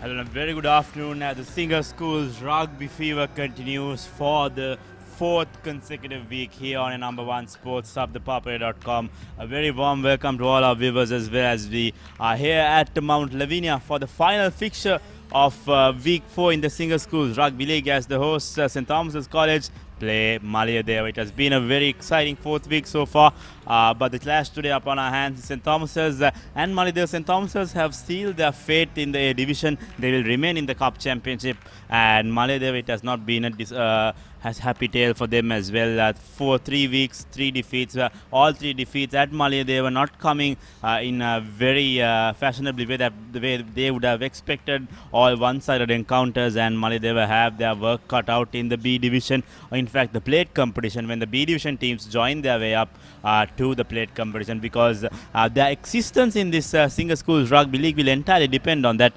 Hello, and a very good afternoon as the Singer Schools Rugby Fever continues for the fourth consecutive week here on a number one sports hub, ThePapare.com. A very warm welcome to all our viewers as well as we are here at Mount Lavinia for the final fixture of week 4 in the Singer Schools Rugby League as the hosts St. Thomas's College play Maliyadeva. It has been a very exciting fourth week so far, but the clash today upon our hands. St. Thomas's and Maliyadeva. St. Thomas's have sealed their fate in the A division. They will remain in the Cup Championship, and Maliyadeva, it has not been a has happy tale for them as well. For 3 weeks, 3 defeats, all 3 defeats at Maliyadeva, not coming in a very fashionably way, that the way they would have expected. All one-sided encounters, and Maliyadeva have their work cut out in the B division. In fact, the plate competition, when the B division teams join their way up to the plate competition, because their existence in this Singer Schools Rugby League will entirely depend on that.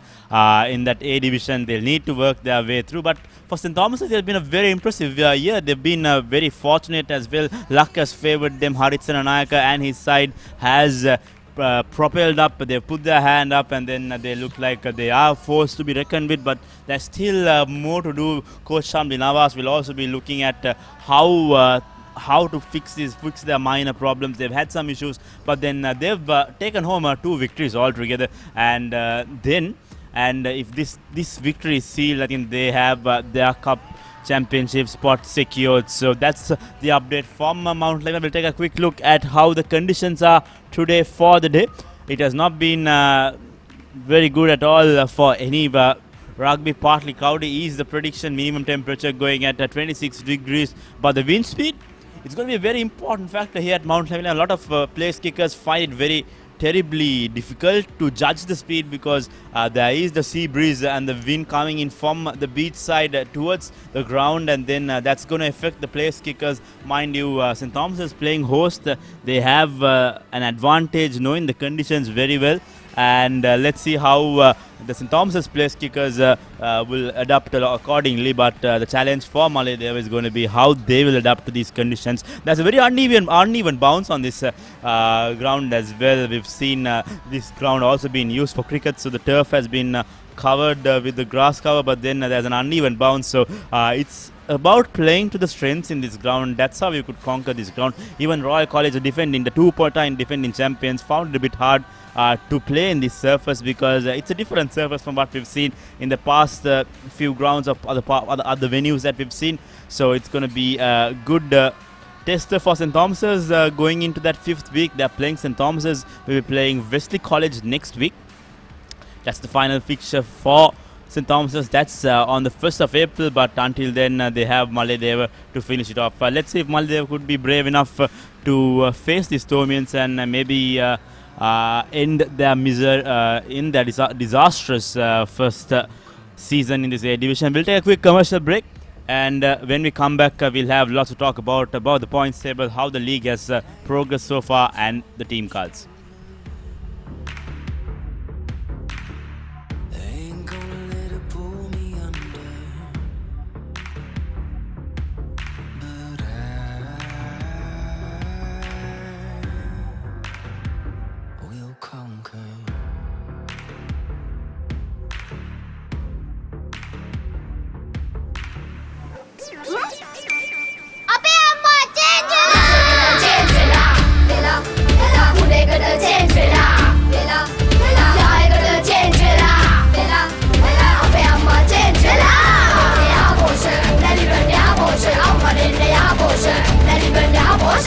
In that A division, they'll need to work their way through. But for St. Thomas's, it has been a very impressive year. They've been very fortunate as well. Luck has favoured them. Haritsan Anayaka and his side has propelled up. They've put their hand up, and then they look like they are forced to be reckoned with. But there's still more to do. Coach Shamli Nawaz will also be looking at how to fix their minor problems. They've had some issues, but then they've taken home 2 victories altogether, and if this victory is sealed, I think they have their cup championship spot secured. So that's the update from Mount Lavinia. We'll take a quick look at how the conditions are today for the day. It has not been very good at all for any rugby. Partly cloudy is the prediction. Minimum temperature going at 26 degrees, but the wind speed, it's going to be a very important factor here at Mount Lavinia. A lot of place kickers find it very terribly difficult to judge the speed, because there is the sea breeze and the wind coming in from the beach side towards the ground, and then that's going to affect the place kickers. Mind you, St. Thomas is playing host. They have an advantage knowing the conditions very well, and let's see how the St. Thomas's place kickers will adapt accordingly. But the challenge for Maliyadeva is going to be how they will adapt to these conditions. There's a very uneven bounce on this ground as well. We've seen this ground also being used for cricket, so the turf has been covered with the grass cover, but then there's an uneven bounce. So it's about playing to the strengths in this ground. That's how you could conquer this ground. Even Royal College, the 2-time defending champions, found it a bit hard to play in this surface, because it's a different surface from what we've seen in the past few grounds of other venues that we've seen. So it's going to be a good tester for St. Thomas's going into that 5th week. They're playing St. Thomas's. We'll be playing Wesley College next week. That's the final fixture for St. Thomas's. That's on the 1st of April, but until then they have Maliyadeva to finish it off. Let's see if Maliyadeva could be brave enough to face the Stormians and maybe end their misery in their disastrous first season in this A division. We'll take a quick commercial break, and when we come back, we'll have lots to talk about the points table, how the league has progressed so far, and the team cards.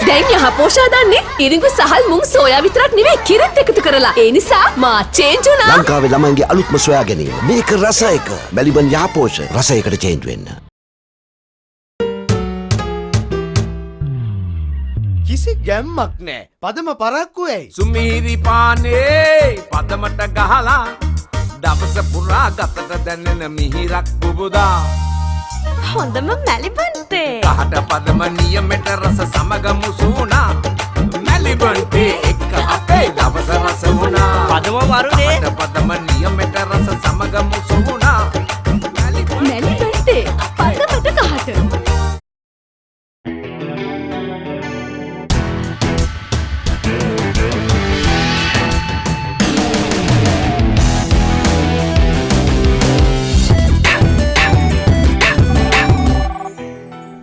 දැන් යහ පෝෂා දන්නේ ඉරිඟු සහල් මුං soya විතරක් නෙවෙයි කිරිත් එකතු කරලා. ඒ නිසා මා change වුණා. ලංකාවේ ළමයින්ගේ අලුත්ම සොයා ගැනීම. මේක රස එක. මැලිබන් යහපෝෂ රසයකට චේන්ජ් වෙන්න. කිසි ගැම්මක් නෑ. පදම පරක්කු ඇයි? සුමීරි පානේ පදමට ගහලා දවස පුරා ගතට දැනෙන මිහිරක් පුබුදා. හොඳම මැලිබන්තේ. කහට පදම නියමෙට රස සමග මුසුණා. මැලිබන්තේ එක්ක අපේ දවස රස වුණා. පදම වරුනේ. කහට පදම නියමෙට රස සමග මුසුණා. මැලිබන්තේ පදමට කහට.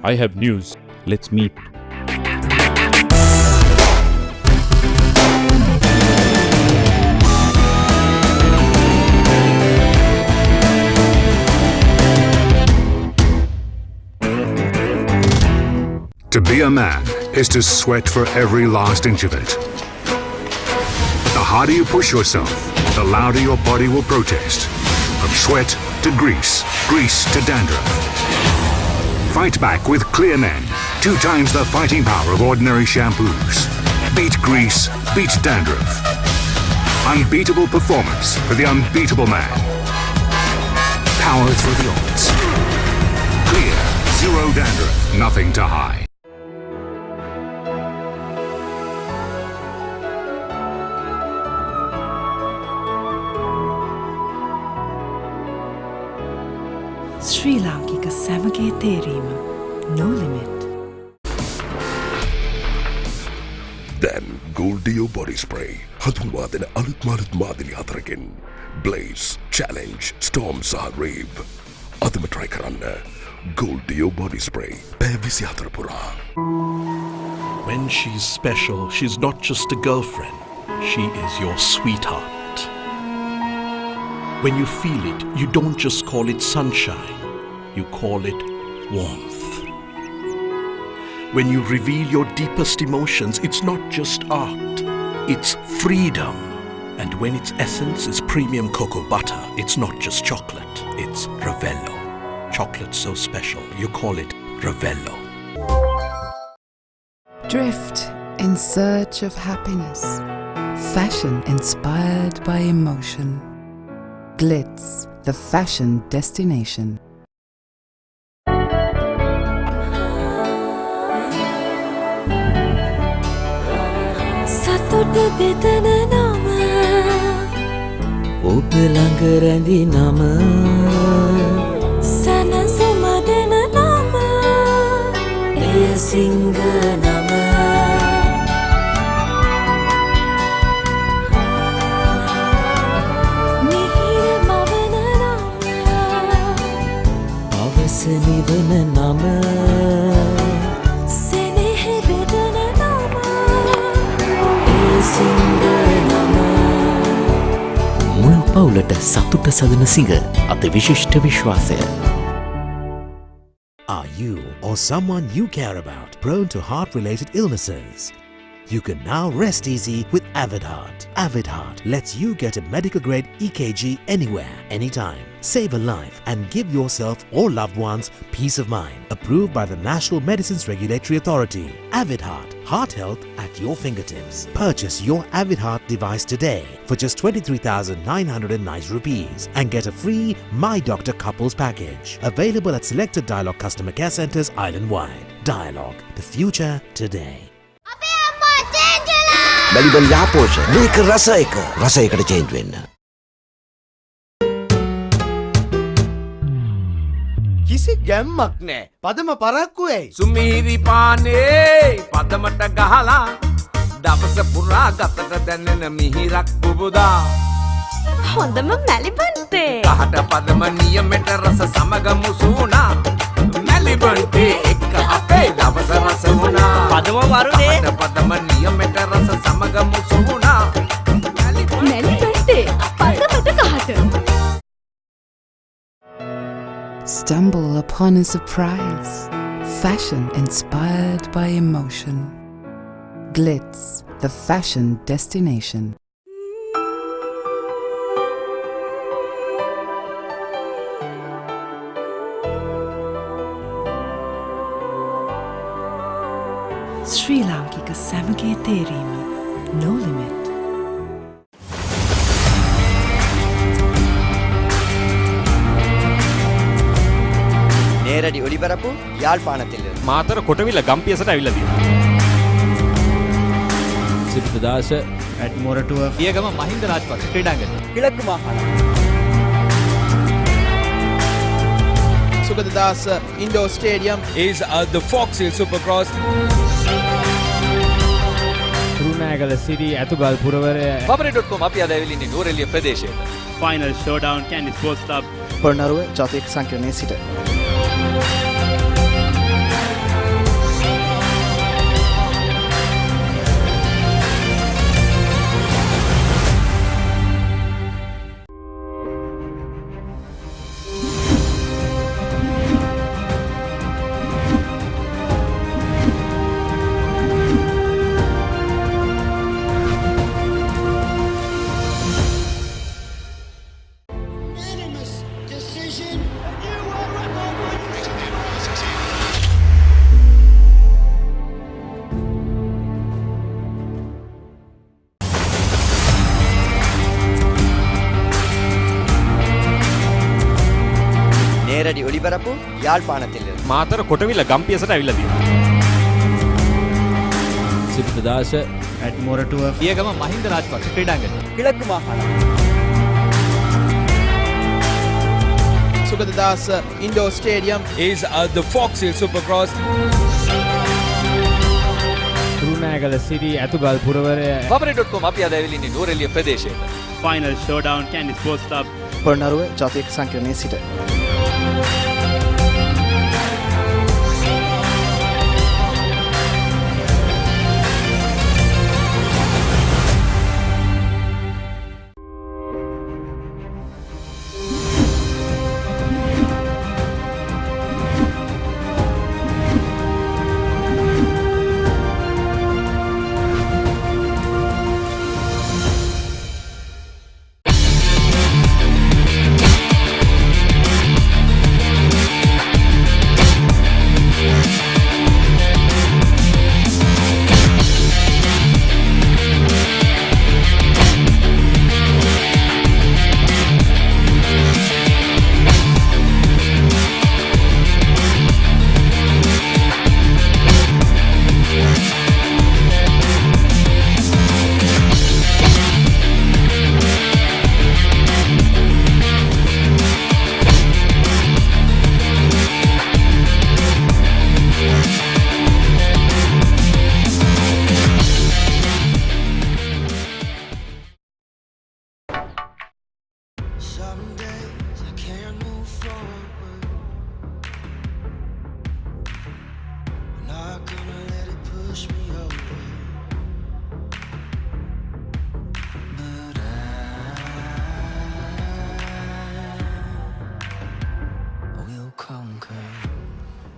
I have news. Let's meet. To be a man is to sweat for every last inch of it. The harder you push yourself, the louder your body will protest. From sweat to grease, grease to dandruff. Fight back with Clear Men, 2 times the fighting power of ordinary shampoos. Beat grease, beat dandruff. Unbeatable performance for the unbeatable man. Power through the odds. Clear, zero dandruff, nothing to hide. ශ්‍රී ලාංකික සැමගේ තේරීම no limit. Then Gold Dio Body Spray හඳුන්වා දෙන අලුත් මාදිලි 4කින් Blaze, Challenge, Storm සහ Rave. අදම try කරන්න Gold Dio Body Spray පැය 24 පුරා. When she's special, she's not just a girlfriend. She is your sweetheart. When you feel it, you don't just call it sunshine, you call it warmth. When you reveal your deepest emotions, it's not just art, it's freedom. And when its essence is premium cocoa butter, it's not just chocolate, it's Ravello. Chocolate so special, you call it Ravello. Drift in search of happiness. Fashion inspired by emotion. Glitz, the fashion destination. සතුට බෙදන නම ඔබ ළඟ රැඳි නම සනසුම දෙන නම එය සිංග නම නිවන නම සෙනෙහ බෙදන නම ඒ සිංග නම මුළු පවුලට සතුට සදන සිංග අති විශිෂ්ට විශ්වාසය. Are you or someone you care about prone to heart-related illnesses? You can now rest easy with Avid Heart. Avid Heart lets you get a medical-grade EKG anywhere, anytime. Save a life and give yourself or loved ones peace of mind. Approved by the National Medicines Regulatory Authority. Avid Heart. Heart health at your fingertips. Purchase your Avid Heart device today for just 23,990 rupees and get a free My Doctor Couples package. Available at selected Dialogue customer care centers island-wide. Dialogue. The future today. Melbourne යාපෝෂ මේක රස එක රසයකට change වෙන්න. කිසි ගැම්මක් නෑ. පදම පරක්කු ඇයි? සුමීරි පානේ පදමට ගහලා දවස පුරා ගතට දැනෙන මිහිරක් පුබුදා. හොඳම මැලිබන් තේ. කහට පදම නියමෙට රස සමග මුසුණා. මැලිබන් තේ එක්ක අපේ දවස රස වුණා. පදම වරුනේ. කහට පදම නියමෙට රස සමග මුසුණා. මැලිබන් තේ පදමට කහට. Stumble upon a surprise. Fashion inspired by emotion. Glitz, the fashion destination. ශ්‍රී ලාංකික සැමගේ තේරීම no limit. நேரடி ஒளிபரப்பு யாழ்ப்பாணத்தில் මාතර කොටවිල ගම්පියසට ඇවිල්ලා තියෙනවා. සිරිතදාස ඇට්මොරටුව පියගම මහින්ද රාජපක්ෂ ක්‍රීඩාංගණය கிழக்கு மாகாணம் Sugadadas Indoor Stadium is the Fox Hill Supercross. Kurunegala සිටි ඇතුගල් පුරවරය Papare.com අපි අද ඇවිල්ලා ඉන්නේ නූරෙලිය ප්‍රදේශයට. Final showdown Candy Sports Club Polonnaruwa ජාතික සංකීර්ණයේ සිට நேரடி ஒளிபரப்பு யாழ்ப்பாணத்திலிருந்து. මාතර කොටවිල ගම්පියසට ඇවිල්ලා තියෙනවා. සිද්ධදාස ඇට්මොරටුව පියගම මහින්ද රාජපක්ෂ ක්‍රීඩාංගණය. கிழக்கு மாகாணம். Sugathadasa indoor stadium is the Fox Hill Supercross. Kurunegala සිරි ඇතුගල් පුරවරය papare.com අපි අද ඇවිල්ලා ඉන්නේ නෝරෙලිය ප්‍රදේශයට. Final showdown Candy Sports Club. Polonnaruwa ජාතික සංකීර්ණයේ සිට.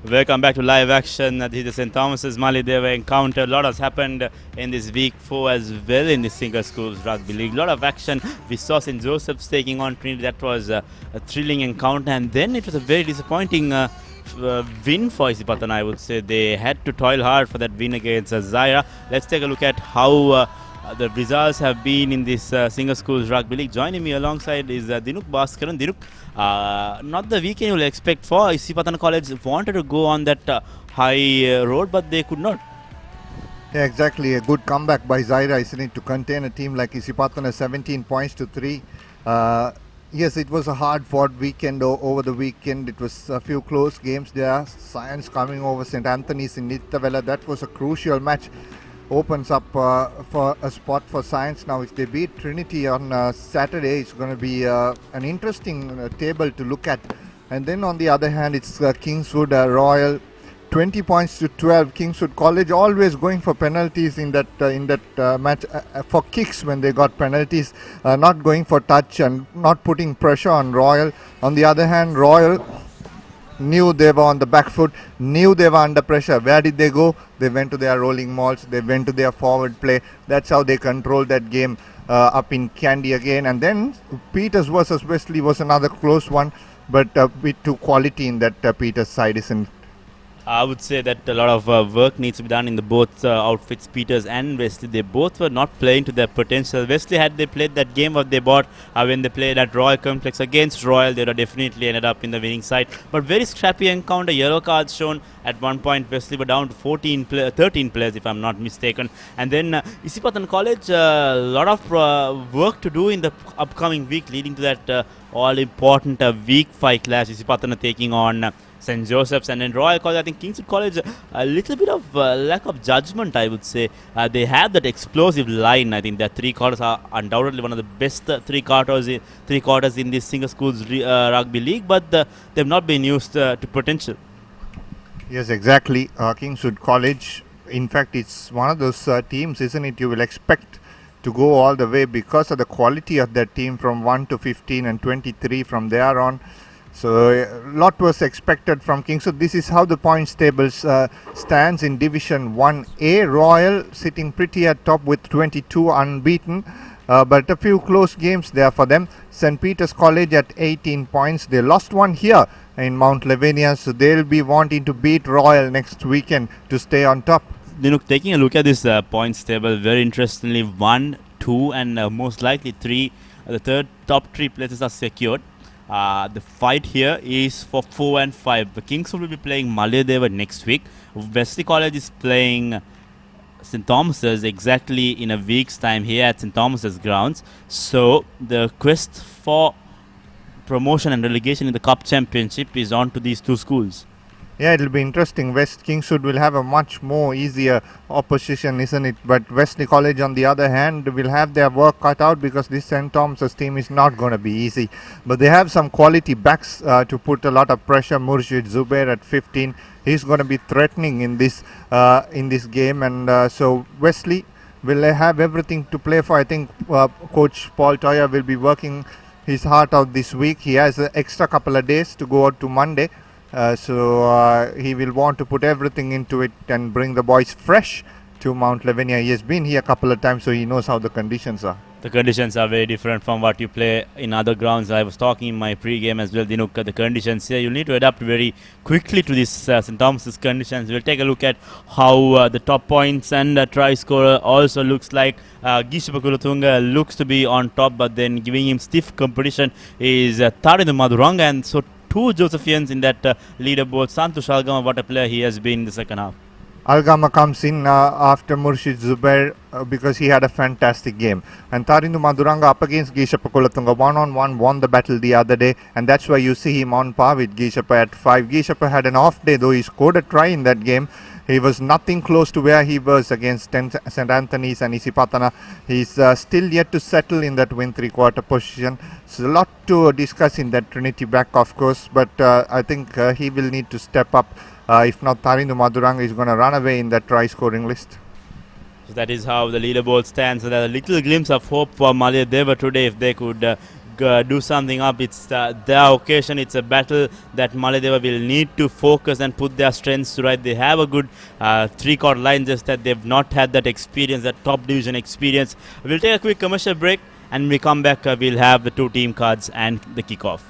Welcome back to live action. This is the St. Thomas's Maliyadeva encounter. A lot has happened in this week 4 as well in the Singer Schools Rugby League. A lot of action. We saw St. Joseph's taking on Trinity. That was a thrilling encounter. And then it was a very disappointing win for Isipatana, I would say. They had to toil hard for that win against Zaira. Let's take a look at how the results have been in this Singer Schools Rugby League. Joining me alongside is Dinuk Bhaskaran. Dinuk, not the weekend you will expect for Isipatana College. Wanted to go on that high road, but they could not. Yeah, exactly. A good comeback by Zaira, isn't it, to contain a team like Isipatana, 17 points to 3. Yes, it was a hard-fought weekend. Over the weekend, it was a few close games there. Science coming over St. Anthony's in Nittavella. That was a crucial match. Opens up for a spot for Science now. If they beat Trinity on Saturday, it's going to be an interesting table to look at. And then on the other hand, it's Kingswood Royal, 20 points to 12. Kingswood College always going for penalties in that match, for kicks when they got penalties, not going for touch and not putting pressure on Royal. On the other hand, Royal knew they were on the back foot, knew they were under pressure. Where did they go? They went to their rolling mauls, they went to their forward play. That's how they controlled that game up in Kandy again. And then Peters versus Wesley was another close one, but a bit too quality in that Peters side, isn't. I would say that a lot of work needs to be done in the both outfits, Peters and Wesley. They both were not playing to their potential. Wesley, had they played that game what they bought when they played at Royal Complex against Royal, they would have definitely ended up in the winning side. But very scrappy encounter, yellow cards shown. At one point, Wesley were down to 13 players, if I'm not mistaken. And then Isipatana College, a lot of work to do in the upcoming week, leading to that all-important week 5 clash. Isipatana taking on St. Joseph's, and then Royal College. I think Kingswood College, a little bit of lack of judgment, I would say. They have that explosive line. I think their 3 quarters are undoubtedly one of the best 3 quarters in this Singer Schools Rugby League, but they've not been used to potential. Yes, exactly. Kingswood College, in fact, it's one of those teams, isn't it, you will expect to go all the way because of the quality of that team from 1 to 15 and 23 from there on. So a lot was expected from Kingswood. This is how the points table stands in Division 1A. Royal sitting pretty at top with 22 unbeaten. but a few close games there for them. St. Peter's College at 18 points. They lost one here in Mount Lavinia, so they'll be wanting to beat Royal next weekend to stay on top. Taking a look at this points table, very interestingly, 1, 2 and most likely 3, the top 3 places are secured. The fight here is for 4 and 5. The Kingswood will be playing Maliyadeva next week. Wesley College is playing St. Thomas's exactly in a week's time here at St. Thomas's Grounds. So the quest for promotion and relegation in the Cup Championship is on to these two schools. Yeah, it'll be interesting. West Kingswood will have a much more easier opposition, isn't it? But Wesley College, on the other hand, will have their work cut out because this St. Thomas's team is not going to be easy. But they have some quality backs to put a lot of pressure. Murshid Zubair at 15, he's going to be threatening in this game, and so Wesley will have everything to play for. I think Coach Paul Toya will be working his heart out this week. He has an extra couple of days to go out to Monday. So he will want to put everything into it and bring the boys fresh to Mount Lavinia. He has been here a couple of times, so he knows how the conditions are. The conditions are very different from what you play in other grounds. I was talking in my pre-game as well, Dinuk, the conditions here. You need to adapt very quickly to this St. Thomas's conditions. We'll take a look at how the top points and try scorer also looks like. Gishapa Kulatunga looks to be on top, but then giving him stiff competition is Tharindu Maduranga, and so two Josephians in that leaderboard. Santosh Algama, what a player he has been in the second half. Algama comes in after Murshid Zubair because he had a fantastic game. And Tharindu Maduranga up against Gishapa Kulatunga, 1-on-1, won the battle the other day. And that's why you see him on par with Gishapa at 5. Gishapa had an off day, though he scored a try in that game. He was nothing close to where he was against St. Anthony's and Isipatana. He's still yet to settle in that win 3/4 position. So a lot to discuss in that Trinity back, of course, but I think he will need to step up. If not, Tharindu Maduranga is going to run away in that try scoring list. So that is how the leaderboard stands. So there's a little glimpse of hope for Maliyadeva today if they could do something up. It's their occasion. It's a battle that Maliyadeva will need to focus and put their strengths to right. They have a good 3-chord line, just that they've not had that experience, that top division experience. We'll take a quick commercial break, and when we come back, we'll have the two team cards and the kickoff.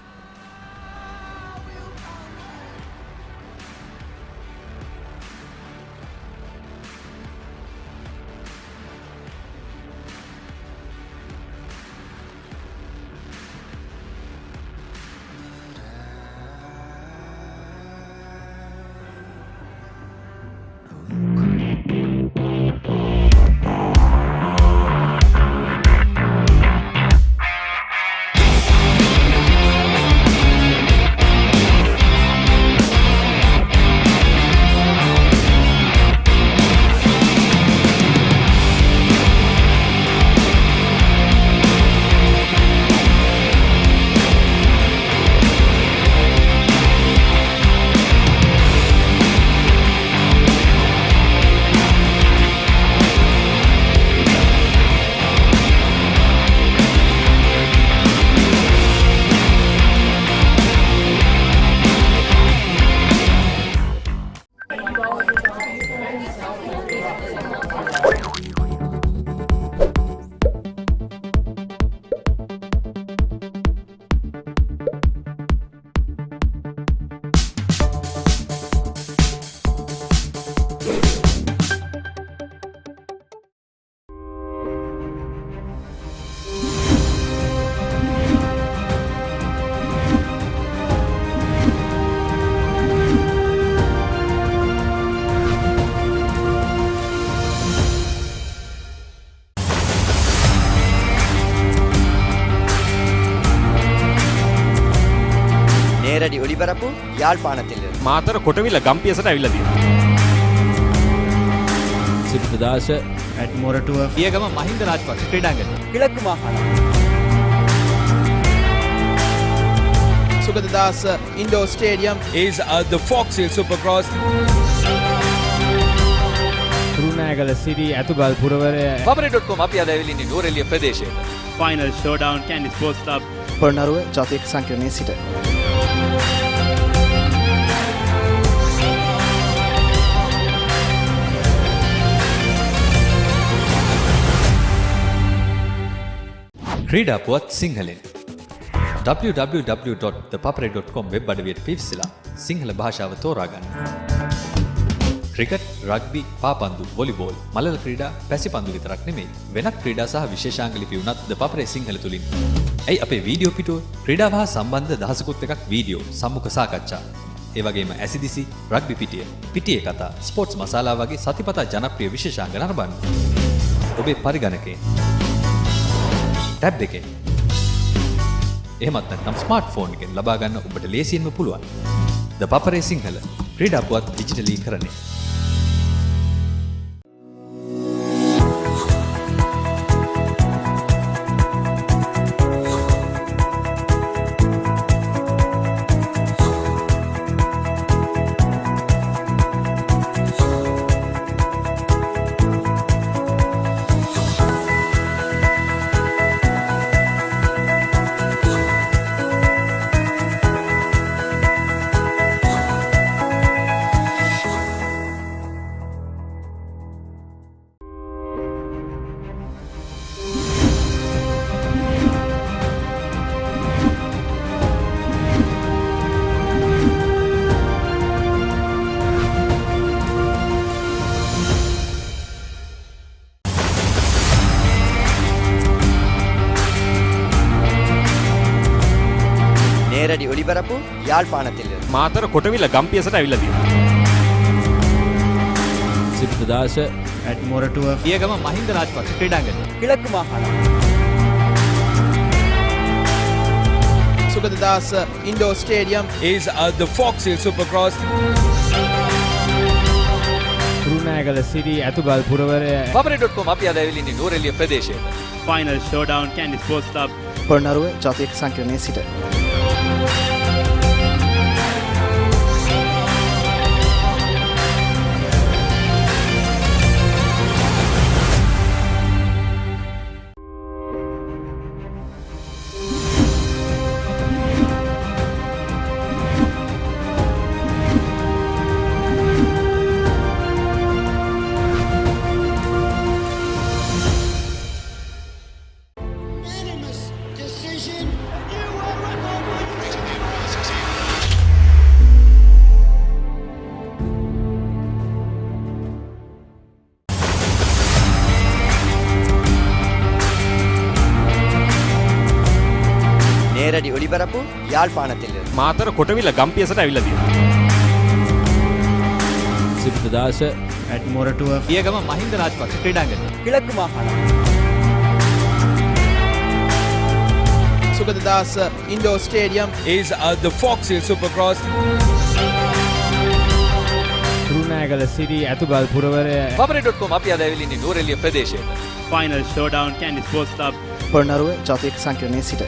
நேரடி ஒளிபரப்பு யாழ்ப்பாணத்திலிருந்து. මාතර කොටවිල ගම්පියසට ඇවිල්ලා තියෙනවා. සිරිතදාස ඇඩ්මොරටුව පියගම මහින්ද රාජපක්ෂ ක්‍රීඩාංගණය. கிழக்கு மாகாணம். Sugathadasa indoor stadium is the Fox Hill Supercross. Kurunegala සිරි ඇතුගල් පුරවරය Papare.com අපි අද ඇවිල්ලා ඉන්නේ නෝරෙලිය ප්‍රදේශයට. Final showdown, Candy Sports Club. Polonnaruwa ජාතික සංකීර්ණයේ සිට. ක්‍රීඩා පුවත් සිංහලෙන් www.thepapare.com වෙබ් අඩවියට පිවිසලා සිංහල භාෂාව තෝරාගන්න. ක්‍රිකට්, රග්බි, පාපන්දු, වොලිබෝල්, මලල ක්‍රීඩා, පැසිපන්දු විතරක් නෙමෙයි වෙනත් ක්‍රීඩා සහ විශේෂාංග ලිපි උනත් ThePapare සිංහල තුලින්. ඇයි අපේ වීඩියෝ පිටුව ක්‍රීඩාව හා සම්බන්ධ දහසකුත් එකක් වීඩියෝ, සම්මුඛ සාකච්ඡා. ඒ වගේම ඇසිදිසි, රග්බි පිටිය, පිටියේ කතා, ස්පෝර්ට්ස් මසාලා වගේ සතිපතා ජනප්‍රිය විශේෂාංග නරඹන්න. ඔබේ පරිගණකයෙන්, ටැබ් එකෙන්, එහෙමත් නැත්නම් ස්මාර්ට්ෆෝන් එකෙන් ලබා ගන්න ඔබට ලේසියෙන්ම පුළුවන්. ThePapare සිංහල ක්‍රීඩා පුවත් ඩිජිටලීකරණය. நேரடி ஒளிபரப்பு யாழ்ப்பாணத்தில் මාතර කොටවිල ගම්පියසට ඇවිල්ලා තියෙනවා. සිද්ධදාස ඇඩ්මොරටුව පියගම මහින්ද රාජපක්ෂ ක්‍රීඩාංගණය கிழக்கு மாகாணம் Sugathadasa indoor stadium is the Fox Hill Supercross Kurunegala city Athugal පුරවරය papare.com අපි අද ඇවිල්ලා ඉන්නේ නෝරෙලිය ප්‍රදේශයේ. Final showdown Candy Sports Club. Polonnaruwa ජාතික සංකීර්ණයේ සිට நேரடி ஒளிபரப்பு யாழ்ப்பாணத்தில் මාතර කොටවිල ගම්පියසට ඇවිල්ලා තියෙනවා. සිද්ධදාස ඇඩ්මොරටුව පියගම මහින්ද රාජපක්ෂ ක්‍රීඩාංගණය கிழக்கு மாகாணம் Sugathadasa indoor stadium is the Fox Hill Supercross Kurunegala city Athugal පුරවරය papare.com අපි අද ඇවිල්ලා ඉන්නේ නෝරෙලිය ප්‍රදේශයේ. Final showdown Candy Sports Club. Polonnaruwa ජාතික සංකීර්ණයේ සිට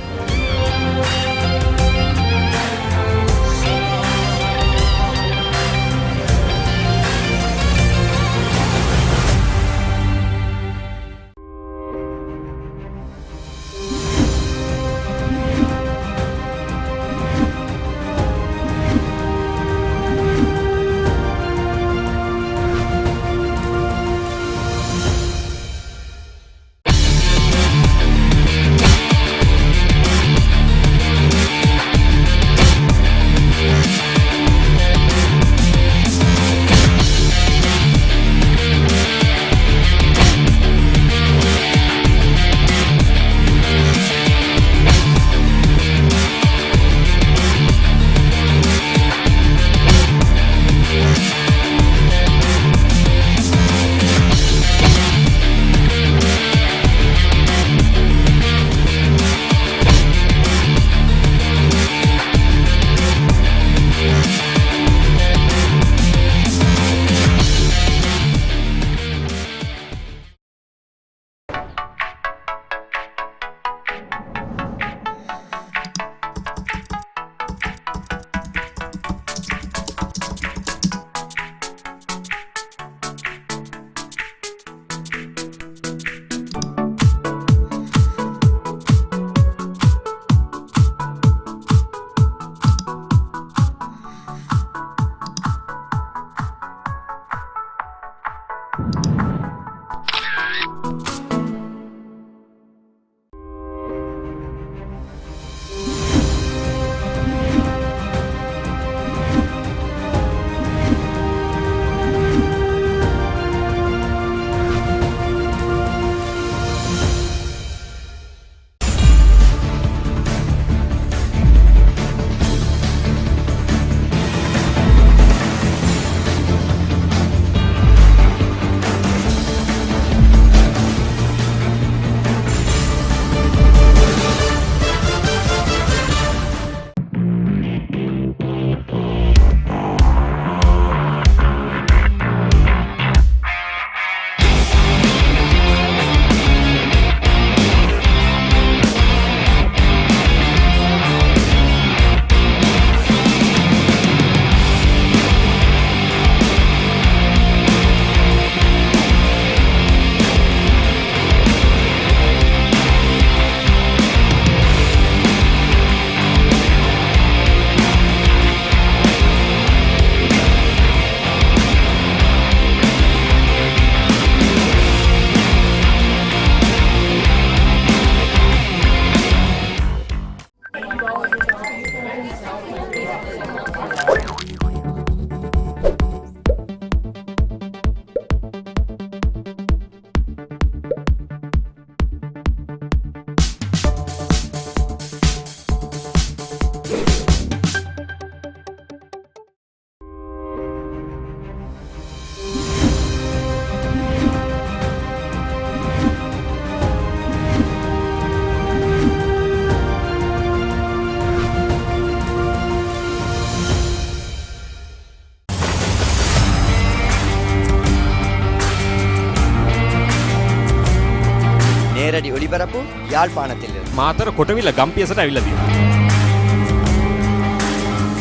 ඔලිබරපු යාල්පානතිල්ල. මාතර කොටවිල ගම්පියසට ඇවිල්ලා තියෙනවා.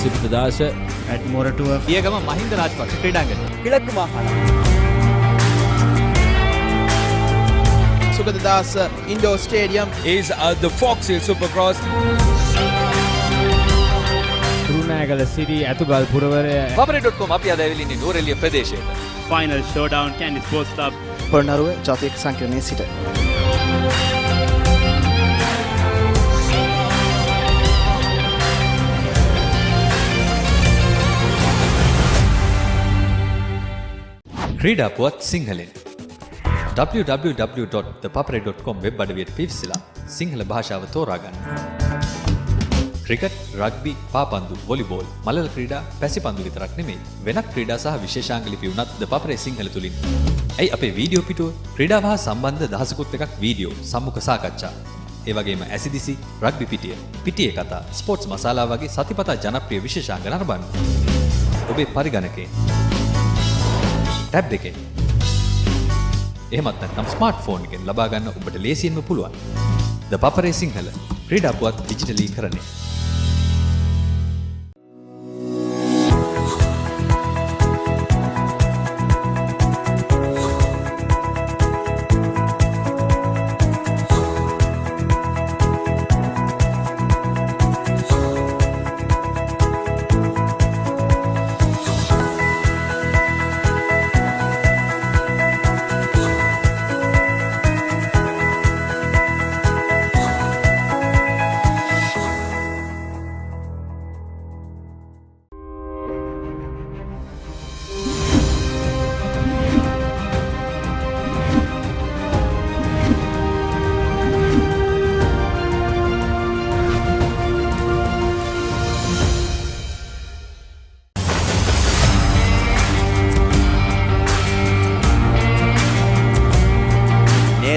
සිද්ධාස ඇඩ්මෝරටුව පියගම මහින්ද රාජපක්ෂ ක්‍රීඩාංගණය. කිලක්කු මාහාන. Sugathadasa indoor stadium is the Fox Hill Supercross. Kurunegala සිරි ඇතුගල් පුරවරය papare.com අපි අද ඇවිල්ලා ඉන්නේ නෝරෙලිය ප්‍රදේශයේ. Final showdown Candy Sports Club. Polonnaruwa ජාතික සංකීර්ණයේ සිට. ක්‍රීඩා පුවත් සිංහලෙන් www.thepapare.com වෙබ් අඩවියට පිවිසලා සිංහල භාෂාව තෝරා ගන්න. ක්‍රිකට්, රග්බි, පාපන්දු, වොලිබෝල්, මලල ක්‍රීඩා, පැසිපන්දු විතරක් නෙමෙයි වෙනත් ක්‍රීඩා සහ විශේෂාංග ලිපි උනත් ThePapare සිංහල තුලින්. ඇයි අපේ වීඩියෝ පිටුව ක්‍රීඩාව හා සම්බන්ධ දහසකුත් එකක් වීඩියෝ, සම්මුඛ සාකච්ඡා. ඒ වගේම ඇසිදිසි, රග්බි පිටිය, පිටියේ කතා, ස්පෝර්ට්ස් මසාලා වගේ සතිපතා ජනප්‍රිය විශේෂාංග නරඹන්න. ඔබේ පරිගණකේ ටැබ් එකෙන් එහෙමත් නැත්නම් ස්මාර්ට්ෆෝන් එකෙන් ලබා ගන්න ඔබට ලේසියෙන්ම පුළුවන්. ThePapare සිංහල ක්‍රීඩා පුවත් ඩිජිටලීකරණය.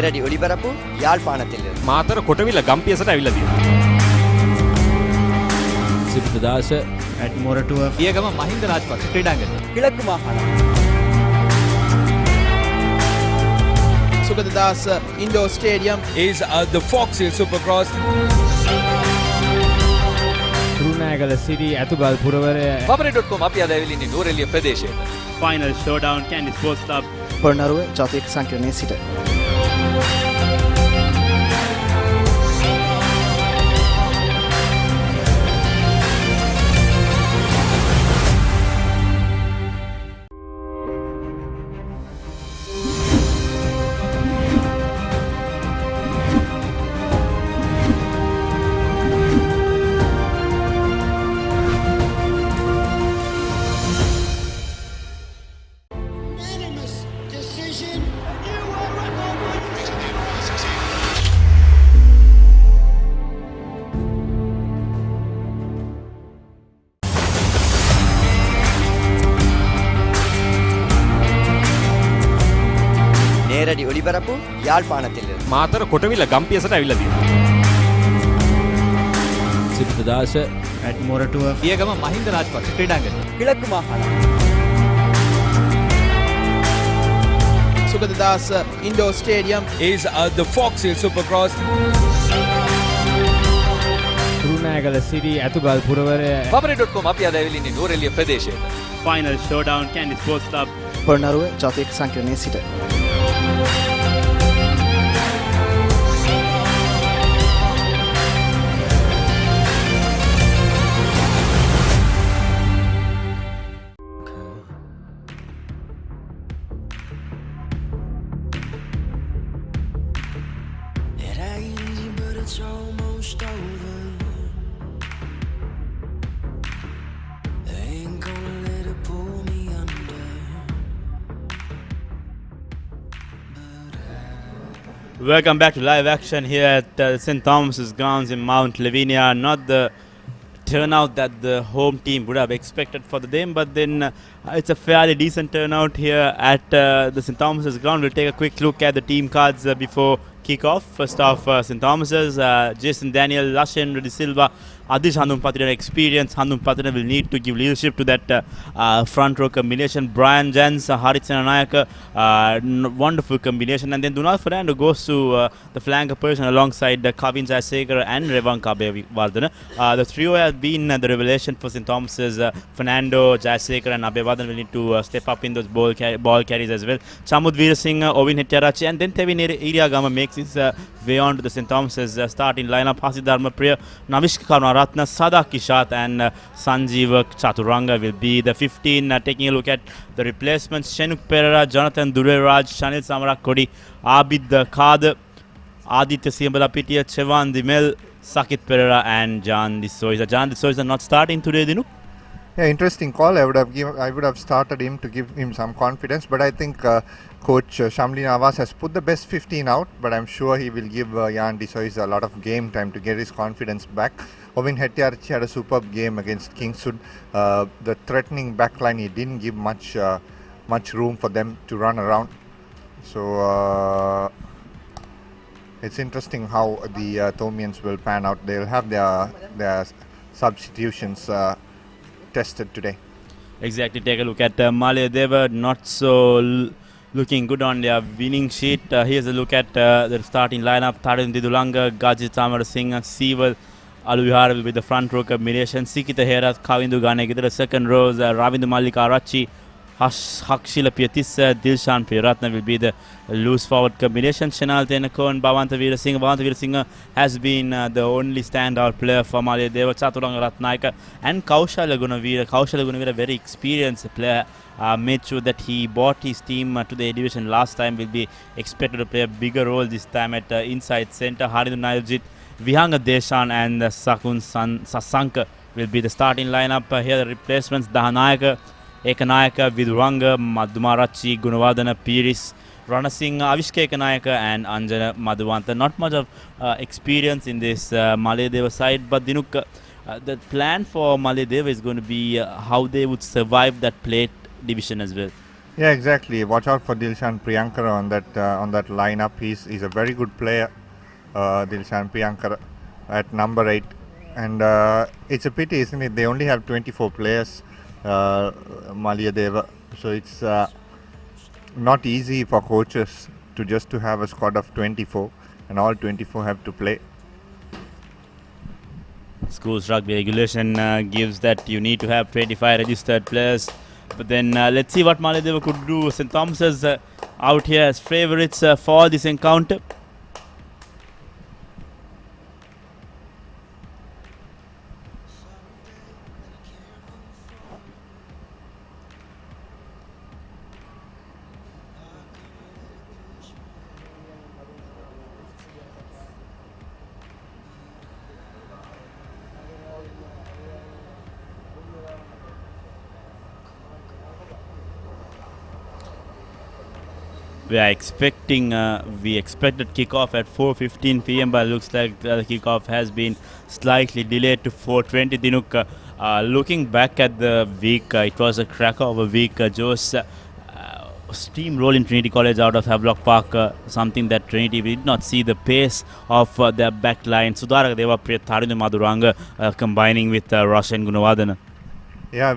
නේරඩි ඔලිබරපු යාල්පානතිල්ල. මාතර කොටවිල ගම්පියසට ඇවිල්ලා තියෙනවා. සිද්ධාස ඇඩ්මෝරටුව පියගම මහින්ද රාජපක්ෂ ක්‍රීඩාංගණය. කිලක්කු මාහාන. Sugathadasa indoor stadium is the Fox Hill Supercross. Kurunegala සිරි ඇතුගල් පුරවරය papare.com අපි අද ඇවිල්ලා ඉන්නේ නෝරෙලිය ප්‍රදේශයේ. Final showdown Candy Sports Club. Polonnaruwa ජාතික සංකීර්ණයේ සිට. නේරඩි ඔලිබරපු යාල්පානතිල්ල. මාතර කොටවිල ගම්පියසට ඇවිල්ලා තියෙනවා. සිද්ධාස ඇඩ්මෝරටුව පියගම මහින්ද රාජපක්ෂ ක්‍රීඩාංගණය. කිලක්කු මාහාන. Sugathadasa indoor stadium is the Fox Hill Supercross. Kurunegala සිරි ඇතුගල් පුරවරය papare.com අපි අද ඇවිල්ලා ඉන්නේ නෝරෙලිය ප්‍රදේශයේ. Final showdown Candy Sports Club. Polonnaruwa ජාතික සංකීර්ණයේ සිට. Welcome back to live action here at St. Thomas's Grounds in Mount Lavinia. Not the turnout that the home team would have expected for the game, but then it's a fairly decent turnout here at the St. Thomas's Ground. We'll take a quick look at the team cards before kick-off. First off, St. Thomas's, Jason Daniel, Lashin, Rudy Silva, Adish Handumpathina experience. Handumpathina will need to give leadership to that front row combination. Brian Jens, Harit Senanayaka, wonderful combination. And then Dunal Fernando goes to the flanker position alongside Kavin Jayasekara and Revanka Abeyewardena. The trio has been the revelation for St. Thomas's. Fernando, Jayasekara and Abeyewardena will need to step up in those ball carries as well. Chamud Veerasinghe, Ovin Hettiarachchi and then Tevin Iriagama makes his way on to the St. Thomas's starting lineup. Hasi Dharmapriya, Navishka Karunaratne, Sada Kishat and Sanjeev Chaturanga will be the 15. Taking a look at the replacements, Shenuk Perera, Jonathan Dureraj, Shanil Samarakodi, Abid Khad, Aditya Siambalapitiya, Chevan Dimel, Sakit Perera and Jan D'Souza. Jan D'Souza not starting today, Dinu? Yeah, interesting call. I would have started him to give him some confidence, but I think Coach Shamli Nawaz has put the best 15 out, but I'm sure he will give Jan D'Souza a lot of game time to get his confidence back. Ovin Hettiarachchi had a superb game against Kingswood. The threatening backline, he didn't give much room for them to run around. So it's interesting how the Thomians will pan out. They'll have their substitutions tested today. Exactly. Take a look at Maliyadeva, not so looking good on their winning sheet. Here's a look at the starting lineup. Tharan Didulanga, Gaji Tamarasinghe, Seval, Aluvihara will be the front row combination. Sikita Hera, Kavindu Gane, the second rows, Ravindu Mallika Arachi, Hakshila Piatissa, Dilshan Priyaratna will be the loose forward combination. Shenal Tenako and Bhavanta Veerasinghe. Bhavanta Veerasinghe has been the only standout player for Maliyadeva. Chaturanga Ratnayaka and Kaushala Gunavira. Kaushala Gunavira, very experienced player. Made sure that he brought his team to the A division last time. Will be expected to play a bigger role this time at inside centre. Harindu Nayaljit, Vihanga Deshan and Sakun Sasanka will be the starting lineup. Here the replacements: Dahanayaka, Ekanayaka, Viduranga, Madhumarachi, Gunawardena, Piris, Ranasinghe, Avishka Ekanayaka and Anjana Madhuvanta. Not much of experience in this Maliyadeva side, but Dinuk, the plan for Maliyadeva is going to be how they would survive that plate division as well. Yeah, exactly. Watch out for Dilshan Priyankara on that lineup. He's a very good player, Dilshan Priyankara at number 8. And it's a pity, isn't it? They only have 24 players, Maliyadeva. So it's not easy for coaches to have a squad of 24, and all 24 have to play. Schools rugby regulation gives that you need to have 25 registered players. But then let's see what Maliyadeva could do. St. Thomas's out here as favourites for this encounter. We expected kickoff at 4:15 p.m. but looks like the kickoff has been slightly delayed to 4:20. Dinuk, looking back at the week, it was a cracker of a week. Joe's steamroll in Trinity College out of Havelock Park, something that Trinity did not see the pace of their back line. Sudaraka Deva Tharindu Madhuranga combining with Roshan Gunawardena. Yeah,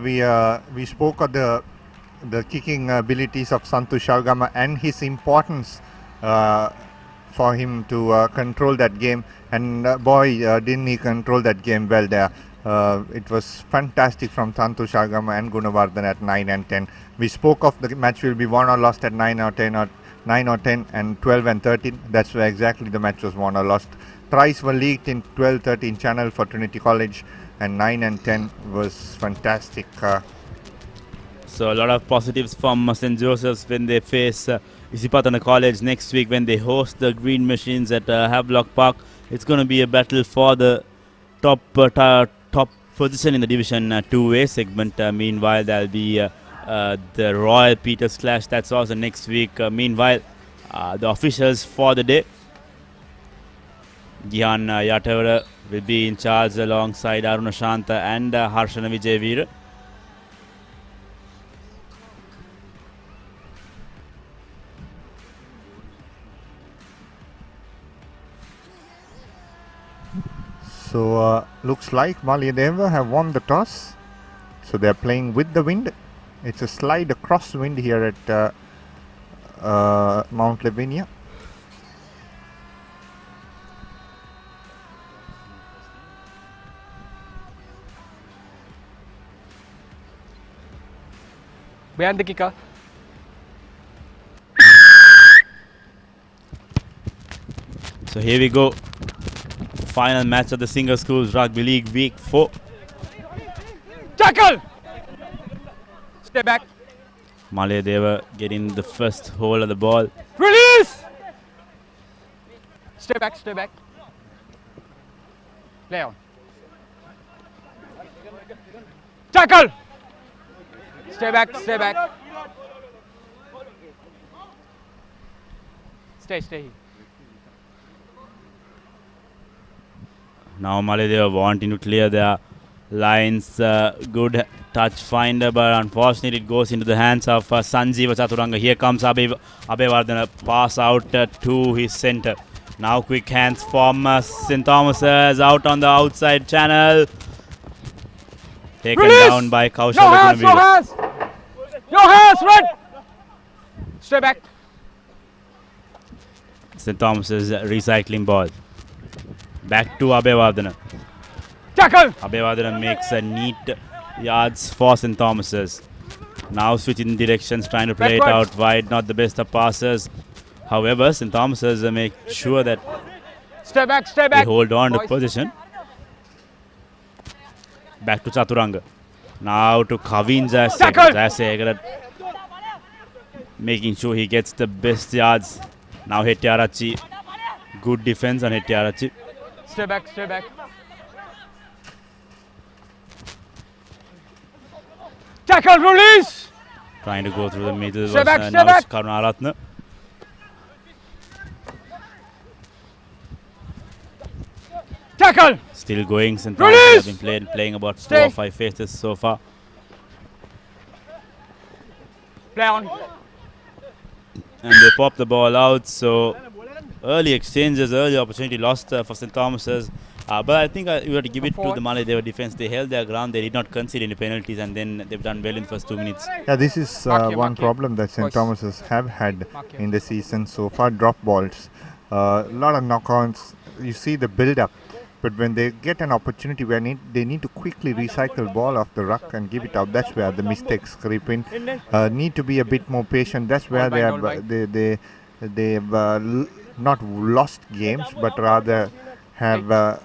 we spoke of the kicking abilities of Santu Shalgama and his importance for him to control that game, and didn't he control that game well there. It was fantastic from Santu Shalgama and Gunawardena at 9 and 10. We spoke of the match will be won or lost at 9 or 10 or 9 or 10 and 12 and 13. That's where exactly the match was won or lost. Tries were leaked in 12-13 channel for Trinity College, and 9 and 10 was fantastic. So a lot of positives from St. Joseph's when they face Isipatana College next week when they host the Green Machines at Havelock Park. It's going to be a battle for the top position in the Division 2A segment. Meanwhile, there'll be the Royal Peters clash. That's also next week. Meanwhile, the officials for the day, Gihan Yatavara will be in charge alongside Aruna Shanta and Harshana Vijayveera. So looks like Maliyadeva have won the toss. So they're playing with the wind. It's a slide across wind here at Mount Lavinia. Behind the kicker. So here we go. Final match of the Singer Schools Rugby League Week 4. Tackle! Stay back. Maliyadeva getting the first hold of the ball. Release! Stay back, stay back. Play on. Tackle! Stay back, stay back. Stay. Now Maliyadeva wanting to clear their lines. Good touch finder, but unfortunately it goes into the hands of Sanjeeva Chaturanga. Here comes Abhivardhana. Pass out to his centre. Now quick hands from St. Thomas's out on the outside channel. Taken Release! down by Kaushal. No hands, red! Stay back. St. Thomas's recycling ball. Back to Abhivardhana. Tackle! Abhivardhana makes a neat yards for St. Thomas's. Now switching directions, trying to play it out wide. Not the best of passes. However, St. Thomas's make sure that Stay back. they hold on to position. Back to Chaturanga. Now to Kavin Jayasekara. Making sure he gets the best yards. Now Hettiarachi. Good defense on Hettiarachi. Stay back. Tackle, release! Trying to go through the middle. Stay back. Now it's Karunaratna. Tackle! Still going. St. Thomas have been playing about 4 or 5 phases so far. Play on. And they pop the ball out. So early exchanges, early opportunity lost for St. Thomas's. But I think you have to give it to the Maliyadeva defense. They held their ground. They did not concede any penalties, and then they've done well in the first 2 minutes. Yeah, this is one problem that St. Thomas's have had in the season so far. Drop balls, a lot of knockouts. You see the build-up, but when they get an opportunity where they need to quickly recycle ball off the ruck and give it out, that's where the mistakes creep in. Need to be a bit more patient. That's where they've not lost games, but rather have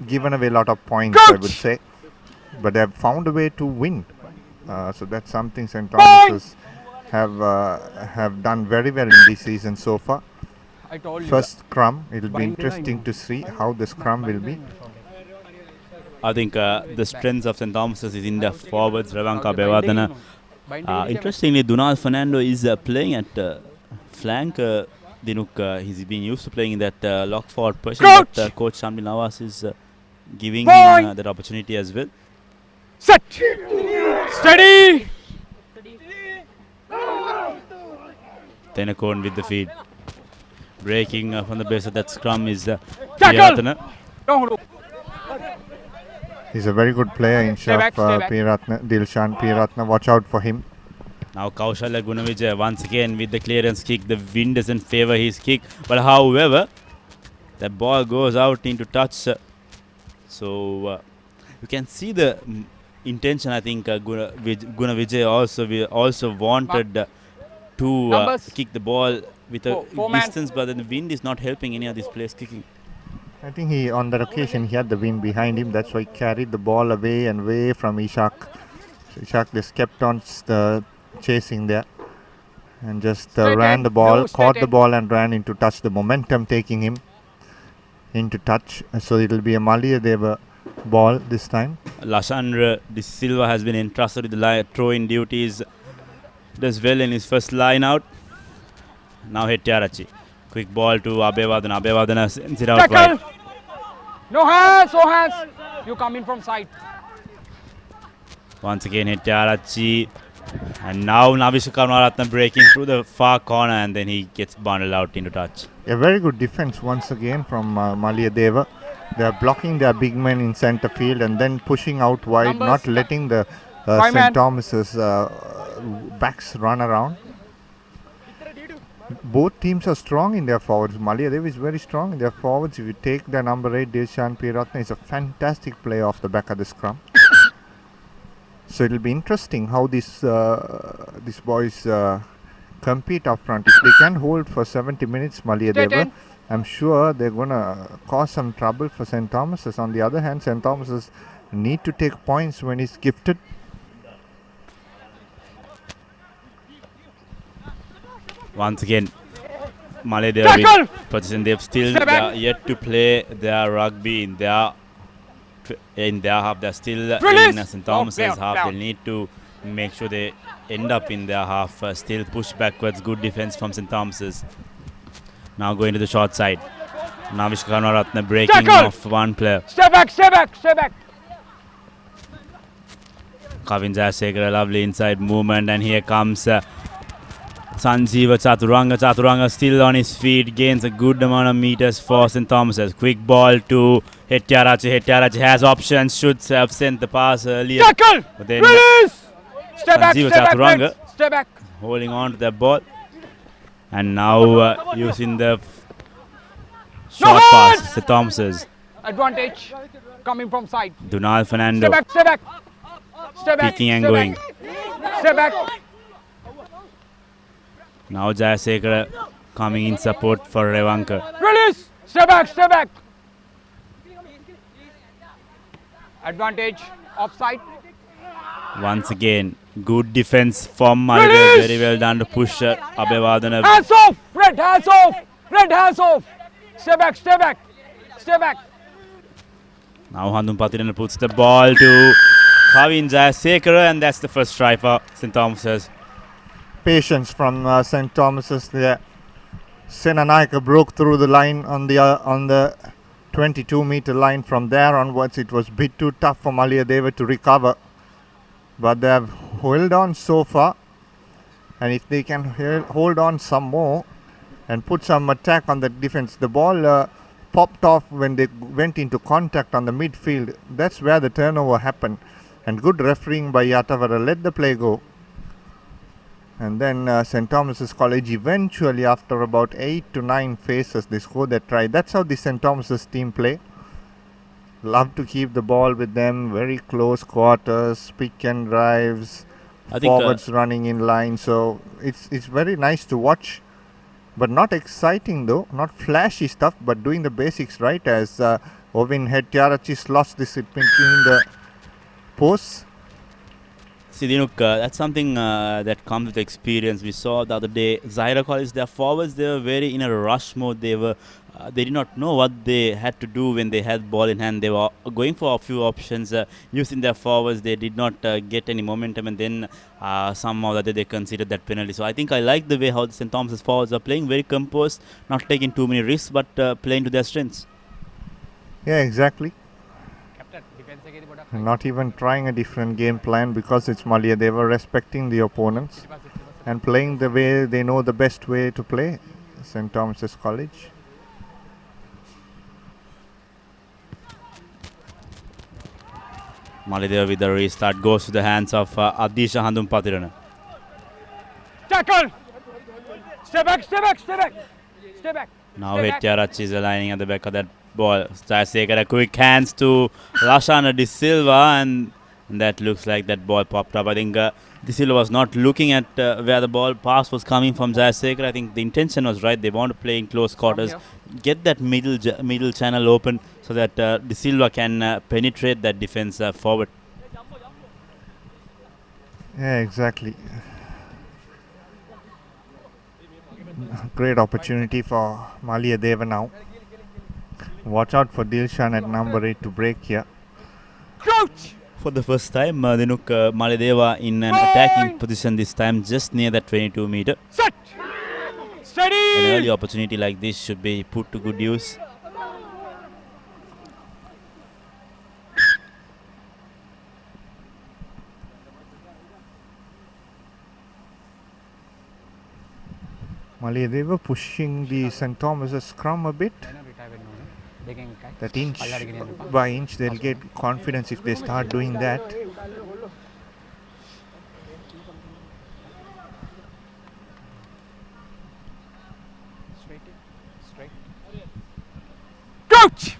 given away a lot of points, I would say. But they have found a way to win. So that's something St. Thomas's have done very well in this season so far. First scrum, it'll be interesting to see how the scrum will be. I think the strength of St. Thomas's is in the forwards. Ravanka Abhivardhana. Interestingly, Dunal Fernando is playing at flank. Dinuk, he's been used to playing in that lock forward position, but Coach Shamli Nawaz is giving him that opportunity as well. Set! Steady! Tenakon with the feed. Breaking from the base of that scrum is Piratana. He's a very good player in Shaf Piratna, Dilshan Piratna. Watch out for him. Now Kaushalya Gunavijay once again with the clearance kick. The wind doesn't favor his kick, but however, the ball goes out into touch. So you can see the intention. I think Gunavijay also wanted to kick the ball with a distance, but then the wind is not helping any of these players kicking. I think on that occasion he had the wind behind him. That's why he carried the ball away and away from Ishak. So Ishak just kept on chasing there and just ran the ball, caught the ball and ran into touch. The momentum taking him into touch. So it will be a Maliyadeva ball this time. Lashandra De Silva has been entrusted with the throw-in duties. Does well in his first line out. Now Hettiarachi. Quick ball to Abhivardhana. Abhivardhana sends it out wide. No hands. You come in from side. Once again Hettiarachi. And now Navisha Karunaratna breaking through the far corner, and then he gets bundled out into touch. A very good defense once again from Maliyadeva. They are blocking their big men in centre field and then pushing out wide, not letting the Five St. man. Thomas's backs run around. Both teams are strong in their forwards. Maliyadeva is very strong in their forwards. If you take the number 8, Dilshan Piratna is a fantastic player off the back of the scrum. So it will be interesting how these boys compete up front. If they can hold for 70 minutes, Maliyadeva, I'm sure they're going to cause some trouble for St. Thomas's. On the other hand, St. Thomas's need to take points when it's gifted. Once again, Maliyadeva with position. They've still yet to play their rugby in their half. They're still in St. Thomas's half. They need to make sure they end up in their half. Still push backwards. Good defense from St. Thomas's. Now going to the short side. Navish Karnaratna breaking off one player. Step back, step back, step back. Kavin Jayasekara, lovely inside movement, and here comes Sanjeeva Chaturanga. Chaturanga still on his feet, gains a good amount of meters for St. Thomas's. Quick ball to Hettiarachi. Hettiarachi has options, should have sent the pass earlier. Tackle! But then Release! Step back, Sanjeeva step Chaturanga back, step back. holding on to the ball. And now using the short pass, St. Thomas's. Advantage coming from side. Dunal Fernando. Step back, step back. Step back. Picking and step going. Back. Step back. Now Jayasekara coming in support for Revanka. Release! Step back, step back. Advantage, offside. Once again, good defense from Maliyadeva. Very well done to push Abhivadana. Hands off! Red hands off! Red hands off! Step back, step back. Step back. Now Handun Patirana puts the ball to Kavin Jayasekara, and that's the first try for St. Thomas's. Patience from St. Thomas's there. Senanayaka broke through the line on the 22-meter line. From there onwards, it was a bit too tough for Maliyadeva to recover. But they have held on so far. And if they can hold on some more and put some attack on the defense, the ball popped off when they went into contact on the midfield. That's where the turnover happened. And good refereeing by Yatavara let the play go. And then St. Thomas's College eventually, after about 8 to 9 phases, they scored that try. That's how the St. Thomas's team play. Love to keep the ball with them, very close quarters, pick and drives, forwards running in line. So it's very nice to watch, but not exciting though, not flashy stuff, but doing the basics right, as Ovin Hettiarachi lost this between the posts. See, Dinuk, that's something that comes with experience. We saw the other day, Zahira College, their forwards, they were very in a rush mode. They did not know what they had to do when they had ball in hand. They were going for a few options, using their forwards. They did not get any momentum, and then somehow that they considered that penalty. So I think I like the way how the St. Thomas's forwards are playing, very composed, not taking too many risks, but playing to their strengths. Yeah, exactly. Not even trying a different game plan, because it's Maliyadeva, respecting the opponents and playing the way they know the best way to play. St. Thomas's College. Maliyadeva with the restart goes to the hands of Adisha Handun Patirana. Tackle! Step back, step back, step back. Step back. Now Hettiarachi is aligning at the back of that ball. Jayasekara quick hands to Lashana De Silva, and that looks like that ball popped up. I think De Silva was not looking at where the ball pass was coming from Jayasekara. I think the intention was right. They want to play in close quarters, get that middle channel open so that De Silva can penetrate that defense forward. Yeah, exactly. Great opportunity for Maliyadeva now. Watch out for Dilshan at number 8 to break here. Coach! For the first time, Dinuk, Maliyadeva in an attacking position this time, just near that 22 meter. Set! Steady! An early opportunity like this should be put to good use. Maliyadeva pushing the St. Thomas's scrum a bit. That inch by inch they'll get confidence if they start doing that. Coach!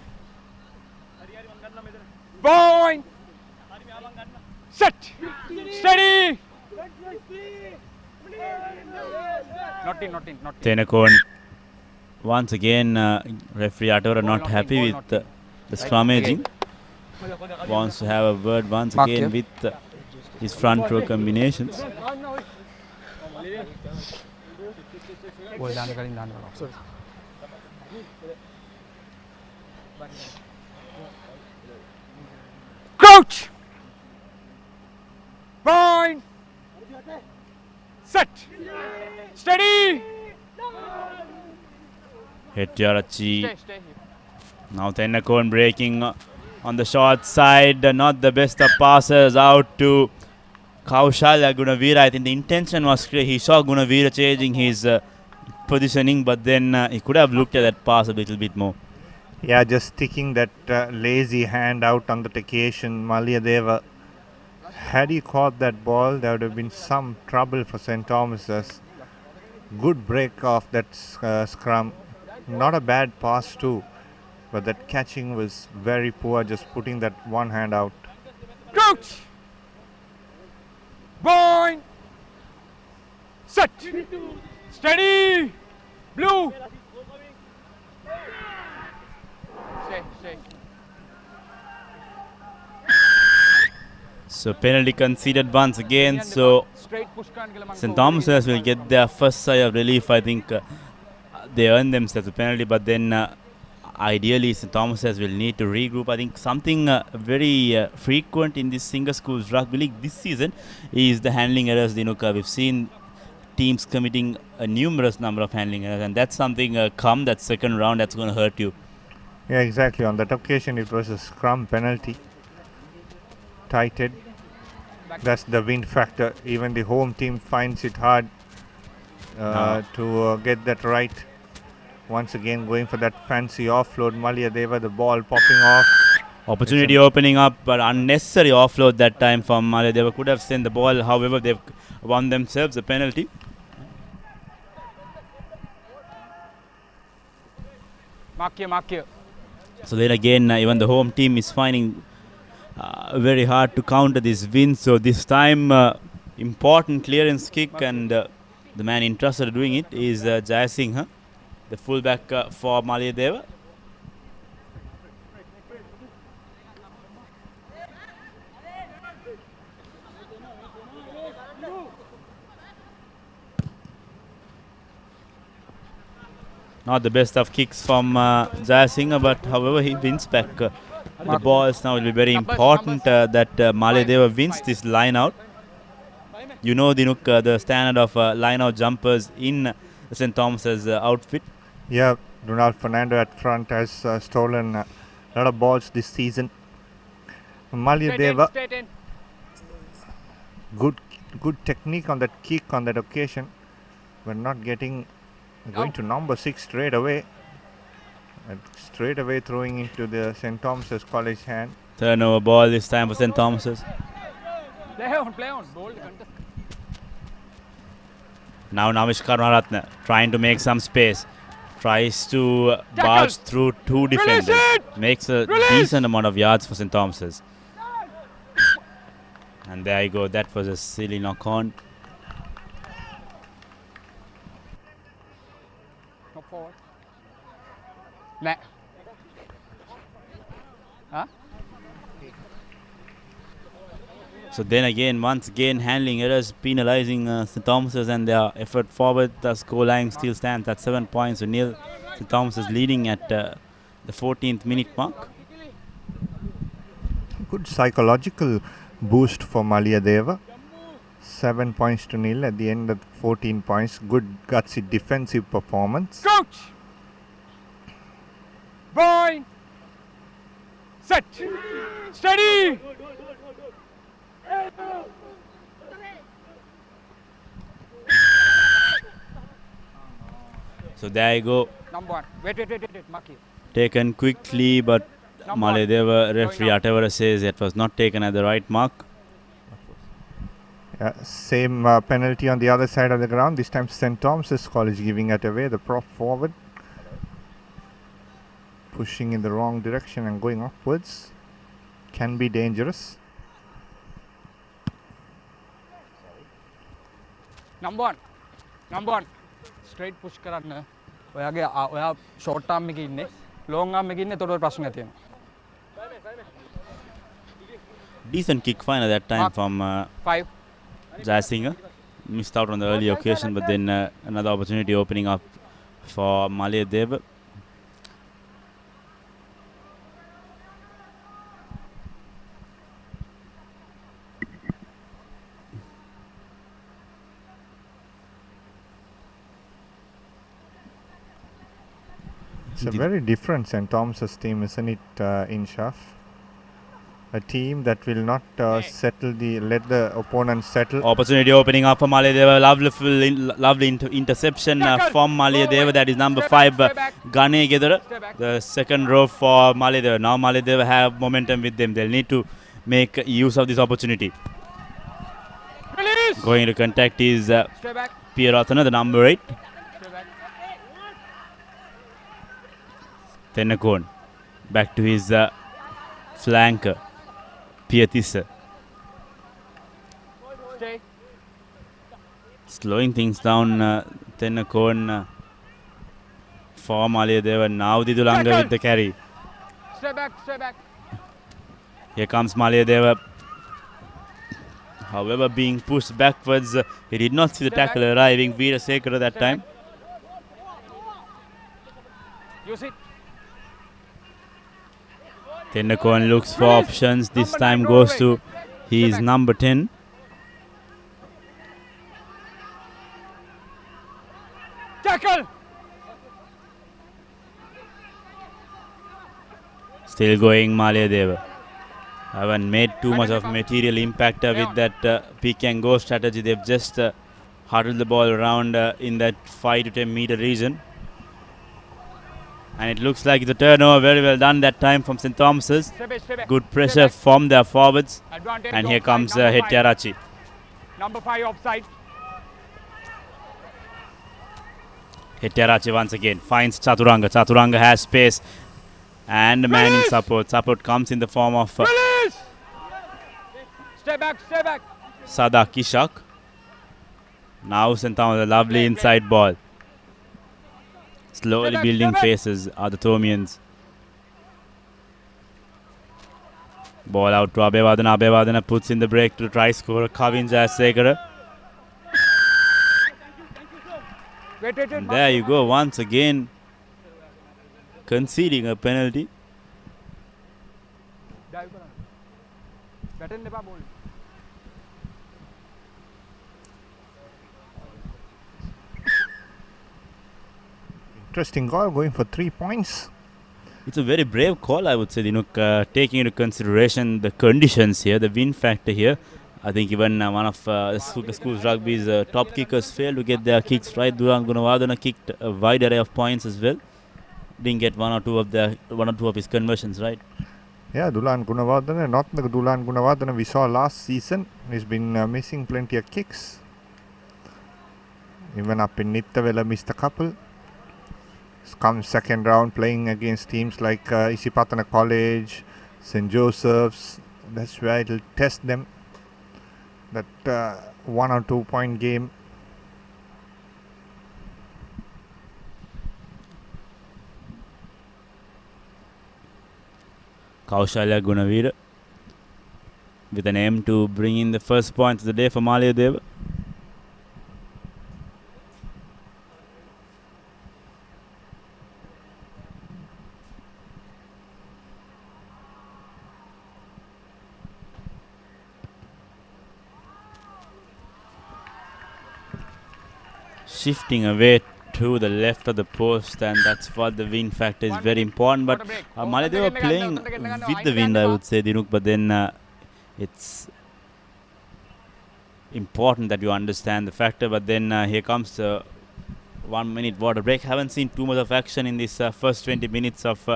Point! Set! Steady! Not in. Tenakon once again, referee Attora not happy with the scrummaging. Wants to have a word once again with his front row combinations. Coach! Point! Set! Steady! Hettiarachi. Now Tenakon breaking on the short side. Not the best of passes out to Kaushalya Gunavira. I think the intention was clear. He saw Gunavira changing his positioning, but then he could have looked at that pass a little bit more. Yeah, just sticking that lazy hand out on that occasion. Maliyadeva, had he caught that ball, there would have been some trouble for St. Thomas's. Good break off that scrum. Not a bad pass too, but that catching was very poor, just putting that one hand out. Coach! Point! Set! Steady! Blue! Stay. So penalty conceded once again. So St. Thomas's will get their first sigh of relief. I think they earned themselves a penalty, but then ideally St. Thomas's will need to regroup. I think something very frequent in this Singer Schools Rugby League this season is the handling errors. We've seen teams committing a numerous number of handling errors, and that's something come that second round that's going to hurt you. Yeah, exactly. On that occasion, it was a scrum penalty. Tighted. That's the win factor. Even the home team finds it hard to get that right. Once again, going for that fancy offload. Maliyadeva, the ball popping off. Opportunity opening up, but unnecessary offload that time from Maliyadeva. Could have sent the ball. However, they've won themselves a penalty. Mark here. So then again, even the home team is finding very hard to counter this win. So this time, important clearance kick, and the man interested in doing it is Jaya Singh, the fullback for Maliyadeva. Not the best of kicks from Jaya Singh, but however he wins back the balls. Now it will be very important that Maliyadeva wins this line out. You know, Dinuk, the standard of line out jumpers in St. Thomas's outfit. Yeah, Ronald Fernando at front has stolen a lot of balls this season. Maliyadeva, good technique on that kick on that occasion. We're not getting, going to number 6 straight away. Straight away throwing into the St. Thomas's College hand. Turnover ball this time for St. Thomas's. Play on. Bold contest. Now Navish Karunaratne trying to make some space. Tries to barge through two defenders. Makes a decent amount of yards for St. Thomas's. And there you go. That was a silly knock on. Knock forward. Nah. Huh? So then again, once again, handling errors penalizing St. Thomas's and their effort forward. The scoreline still stands at 7 points to nil. St. Thomas's leading at the 14th minute mark. Good psychological boost for Maliyadeva. 7 points to nil at the end of 14 points. Good gutsy defensive performance. Coach! Point! Set! Steady! So there you go. Number 1. Wait. Mark here. taken quickly, but Maliyadeva referee Atevara says it was not taken at the right mark. Same penalty on the other side of the ground. This time St. Thomas's College giving it away. The prop forward pushing in the wrong direction and going upwards can be dangerous. Number one. Straight push කරන්න. ඔයා short arm එකේ ඉන්නේ. Long arm එකේ ඉන්නේ. එතකොට ප්‍රශ්නයක් තියෙනවා. Decent kick final that time from 5. Singer. Missed out on the early occasion, but then another opportunity opening up for Maliyadeva. It's a very different St. Thomas's team, isn't it, Inshaf? A team that will not let the opponent settle. Opportunity opening up for Maliyadeva. Lovely interception from Maliyadeva. That is number 5, Gane Gedara. The second row for Maliyadeva. Now Maliyadeva have momentum with them. They'll need to make use of this opportunity. Release. Going to contact is Pierothana, the number 8. Tennakon. Back to his flanker. Piatissa. Slowing things down, Tennakon for Maliyadeva. Now Didulanga with the carry. Stay back. Here comes Maliyadeva. However, being pushed backwards, he did not see the tackle arriving. Veera Sekara that time. Use it. Tennakon looks for options. This time goes to his number 10. Tackle. Still going Maliyadeva. Haven't made too much of material impact with that pick and go strategy. They've just huddled the ball around in that 5 to 10 meter region. And it looks like it's a turnover. Very well done that time from St. Thomas's. Good pressure from their forwards. And here comes Hettiarachi. Number 5 offside. Hettiarachi once again finds Chaturanga. Chaturanga has space. And man in support. Support comes in the form of Stay back. Sada Kishak. Now St. Thomas, a lovely inside ball. Slowly building faces are the Thomians. Ball out to Abevadana. Abevadana puts in the break to try score. Kavin Jayasekara. There you go, once again conceding a penalty. Interesting goal, going for 3 points. It's a very brave call, I would say, taking into consideration the conditions here, the wind factor here. I think even one of Singer Schools Rugby's top kickers failed to get their kicks right. Dulan Gunawardana kicked a wide array of points as well. Didn't get one or two of his conversions right. Yeah, Dulan Gunawardana, not the Dulan Gunawardana we saw last season. He's been missing plenty of kicks. Even up in Nittavela missed a couple. Comes second round playing against teams like Isipatana College, St. Joseph's. That's where it'll test them. That 1 or 2 point game. Kaushalya Gunavira with an aim to bring in the first point of the day for Maliyadeva. Shifting away to the left of the post, and that's what the wind factor is very important. But Maliyadeva playing with the wind, I would say, Dinuk, but then it's important that you understand the factor. But then here comes 1 minute water break. Haven't seen too much of action in this first 20 minutes of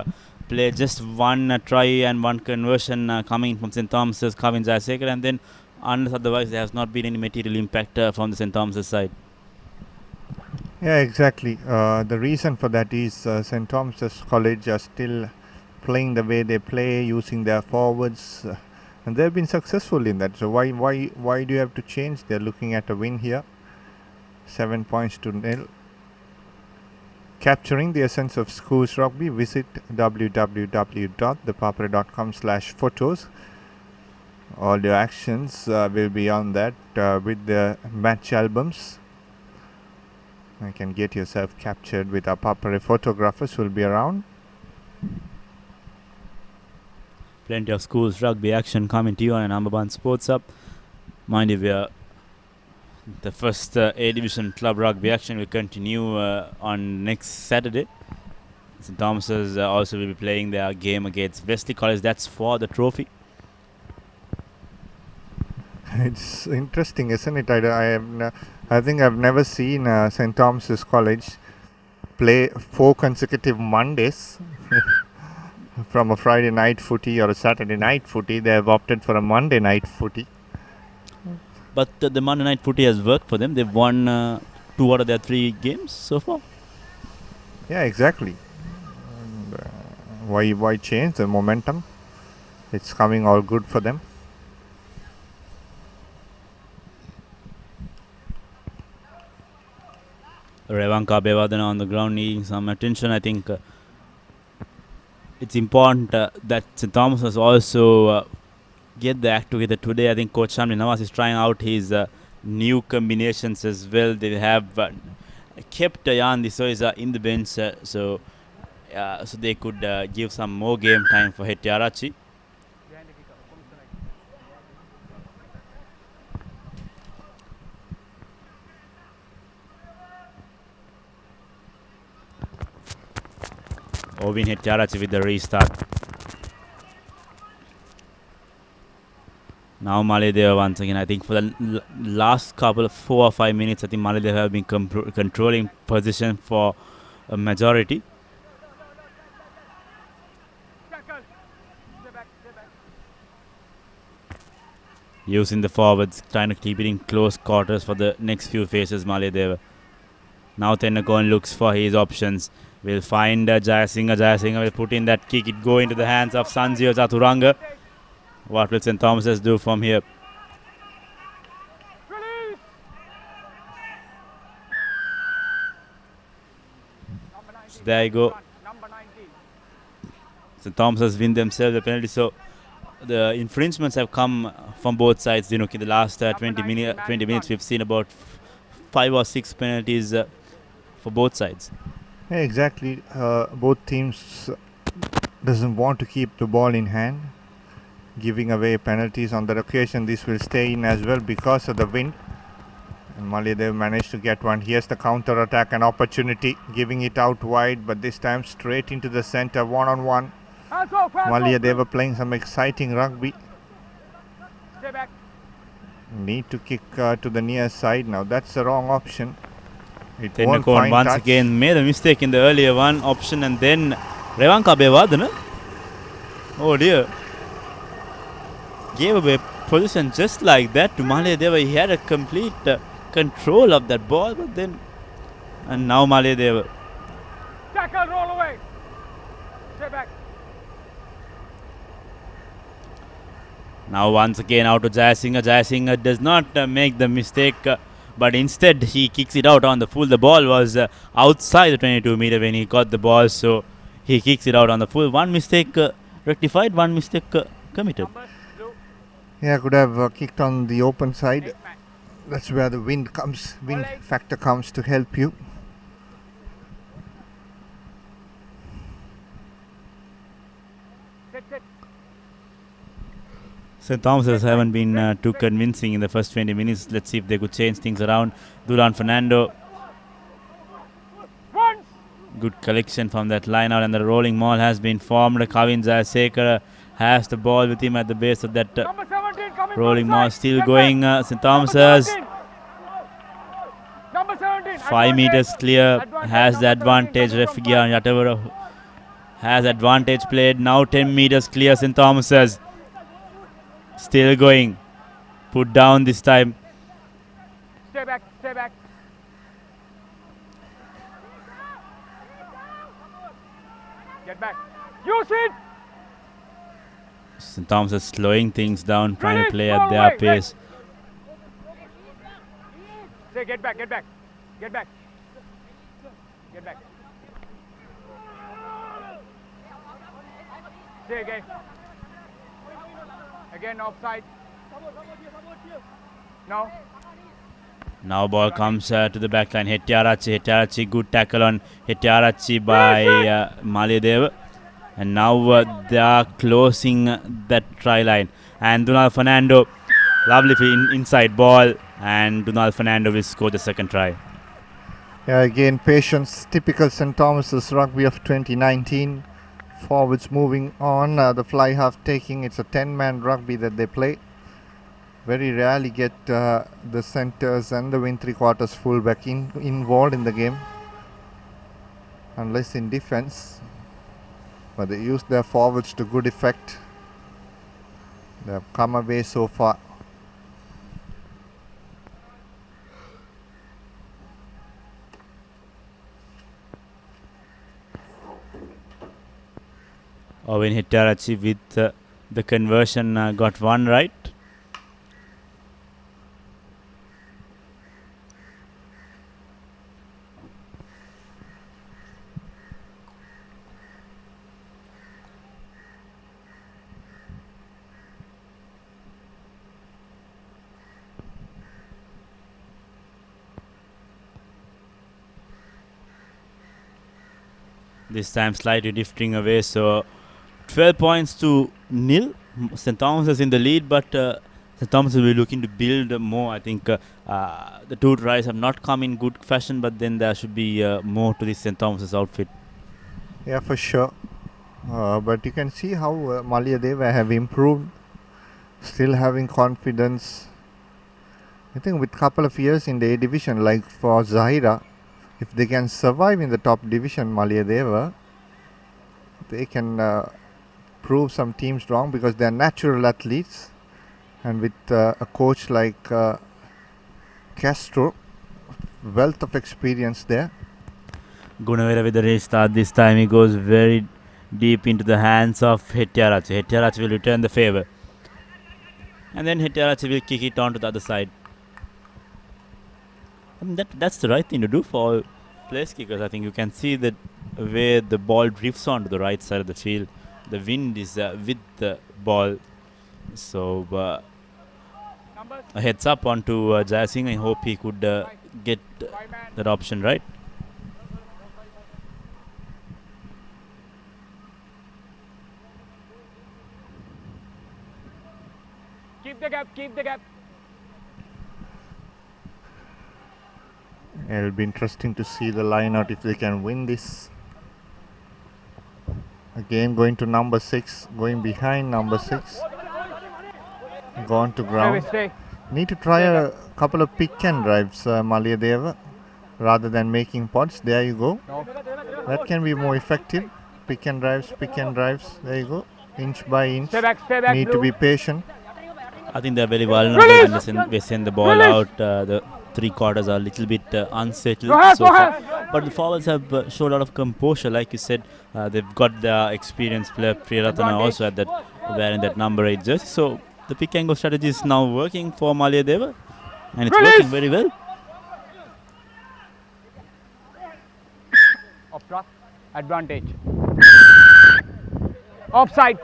play. Just one try and one conversion coming from St. Thomas's, Kavin Jayasekara, and then otherwise there has not been any material impact from the St. Thomas's side. Yeah, exactly. The reason for that is St. Thomas's College are still playing the way they play, using their forwards, and they've been successful in that. So why do you have to change? They're looking at a win here, 7 points to nil. Capturing the essence of schools rugby, visit www.thepapare.com/photos. All your actions will be on that with the match albums. You can get yourself captured with our Papare photographers who will be around. Plenty of schools rugby action coming to you on number one Sports Hub. Mind you, the first A Division club rugby action will continue on next Saturday. St. Thomas's also will be playing their game against Wesley College. That's for the trophy. It's interesting, isn't it? I think I've never seen St. Thomas's College play 4 consecutive Mondays from a Friday night footy or a Saturday night footy. They have opted for a Monday night footy. But the Monday night footy has worked for them. They've won 2 out of their 3 games so far. Yeah, exactly. And, why change the momentum? It's coming all good for them. Revanka Bevadana on the ground needing some attention. I think it's important that St. Thomas has also get the act together today. I think Coach Shamli Nawaz is trying out his new combinations as well. They have kept Jan Disoiza in the bench so they could give some more game time for Hetiarachi. Ovin Hetiarachi with the restart. Now Maliyadeva once again. I think for the last couple of 4 or 5 minutes, I think Maliyadeva have been controlling position for a majority. Using the forwards, trying to keep it in close quarters for the next few phases, Maliyadeva. Now Tennakoon looks for his options. Will find Jayasinga. Jayasinga will put in that kick. It go into the hands of Sanjio Chaturanga. What will St. Thomas's do from here? So there you go. St. Thomas's win themselves the penalty. So the infringements have come from both sides. You know, in the last 20 minutes, we've seen about 5 or 6 penalties for both sides. Yeah, exactly. Both teams doesn't want to keep the ball in hand, giving away penalties on that occasion. This will stay in as well because of the wind. And Maliyadeva managed to get one. Here's the counter attack, an opportunity, giving it out wide, but this time straight into the center, one-on-one. Maliyadeva playing some exciting rugby. Need to kick to the near side now. That's the wrong option. Tennakoon once again made a mistake in the earlier one option, and then Revanka Bevadana, oh dear, gave away position just like that to Maliyadeva. He had a complete control of that ball, but then, and now Maliyadeva. Tackle, roll away. Stay back. Now once again out to Jayasinga. Jayasinga does not make the mistake. But instead, he kicks it out on the full. The ball was outside the 22 meter when he got the ball, so he kicks it out on the full. One mistake rectified, one mistake committed. Yeah, could have kicked on the open side. That's where the wind factor comes to help you. St. Thomas's haven't been too convincing in the first 20 minutes. Let's see if they could change things around. Duran Fernando. Good collection from that line out, and the rolling maul has been formed. Kavin Jayasekara has the ball with him at the base of that rolling maul. Still going, St. Thomas's. 5 meters clear, has the advantage. Referee Yatavara has advantage played. Now 10 meters clear. St. Thomas's still going. Put down this time. Stay back, stay back. Get back. Use it. St. Thomas is slowing things down, trying to play at their pace. Say, get back, get back, get back, get back. Say again. Again offside. No. Now ball comes to the back line. Hettiarachchi, good tackle on Hettiarachchi by Maliyadeva. And now they are closing that try line. And Donald Fernando, lovely inside ball. And Donald Fernando will score the second try. Yeah, again, patience, typical St. Thomas's rugby of 2019. Forwards moving on, the fly half taking. It's a 10-man rugby that they play. Very rarely get the centres and the wing three-quarters fullback involved in the game. Unless in defence. But they use their forwards to good effect. They have come away so far. Owen Hettiarachchi with the conversion got one right. This time slightly drifting away, so 12 points to nil. St. Thomas is in the lead, but St. Thomas will be looking to build more. I think the two tries have not come in good fashion, but then there should be more to this St. Thomas's outfit. Yeah, for sure. But you can see how Maliyadeva have improved, still having confidence. I think with couple of years in the A division, like for Zahira, if they can survive in the top division, Maliyadeva, they can prove some teams wrong because they are natural athletes, and with a coach like Castro, wealth of experience there. Gunavera with the restart. This time he goes very deep into the hands of Hettiarachchi. Hettiarachchi will return the favour, and then Hettiarachchi will kick it on to the other side. I mean, that's the right thing to do for all place kickers. I think you can see that where the ball drifts onto the right side of the field. The wind is with the ball. So a heads up onto Jayasingh. I hope he could get that option right. Keep the gap, keep the gap. It'll be interesting to see the line out if they can win this. Again going to number 6, going behind number 6. Gone to ground. Need to try a couple of pick and drives, Maliyadeva, rather than making pots. There you go. That can be more effective. Pick and drives, there you go. Inch by inch. Stay back, Need to be patient. I think they're very vulnerable when they send the ball out. The three quarters are a little bit unsettled so far. But the forwards have showed a lot of composure. Like you said, they've got their experienced player Priyaratana also at that, wearing that number 8 jersey. So the pick and go strategy is now working for Maliyadeva, and it's working very well. Off advantage. Offside.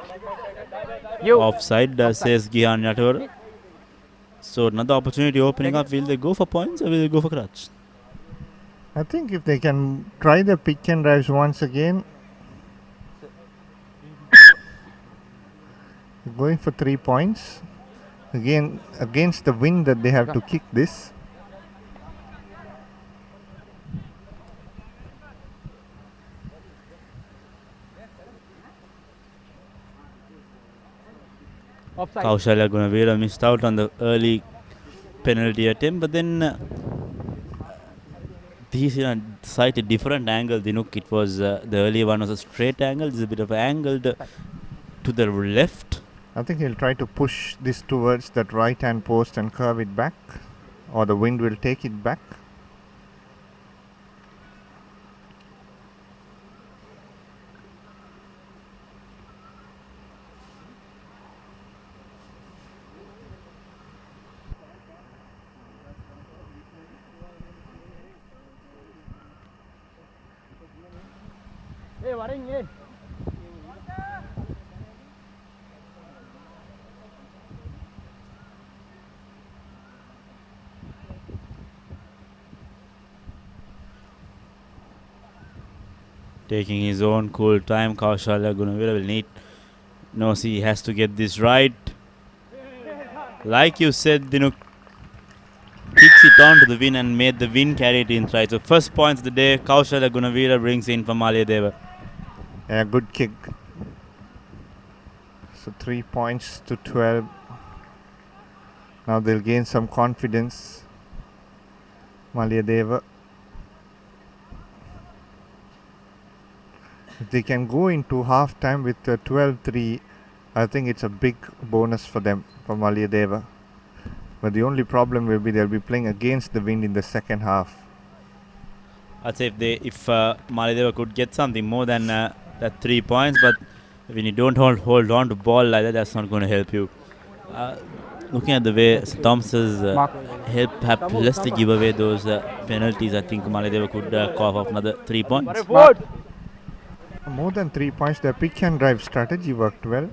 Offside, says Gihan Yatavara. So another opportunity opening up. Will they go for points or will they go for crutch? I think if they can try the pick and drives once again. Going for 3 points. Again, against the wind that they have to kick this. Kaushalya Gunavera missed out on the early penalty attempt, but then He's in a slightly different angle. It was the earlier one was a straight angle. This is a bit of angled to the left. I think he'll try to push this towards that right hand post and curve it back, or the wind will take it back. Taking his own cool time, Kaushalya Gunavira will need. No, see, he has to get this right. Like you said, kicks it on to the win and made the win carry it in right. So first points of the day, Kaushalya Gunavira brings in for Maliyadeva. Yeah, good kick. So 3 points to 12. Now they'll gain some confidence. Maliyadeva. If they can go into half time with 12-3, I think it's a big bonus for them, for Maliyadeva. But the only problem will be they'll be playing against the wind in the second half. I'd say if Maliyadeva could get something more than that 3 points, but when you don't hold on to ball like that, that's not going to help you. Looking at the way Thomas's help Leicester give away those penalties, I think Maliyadeva could cough up another 3 points. More than 3 points, their pick and drive strategy worked well.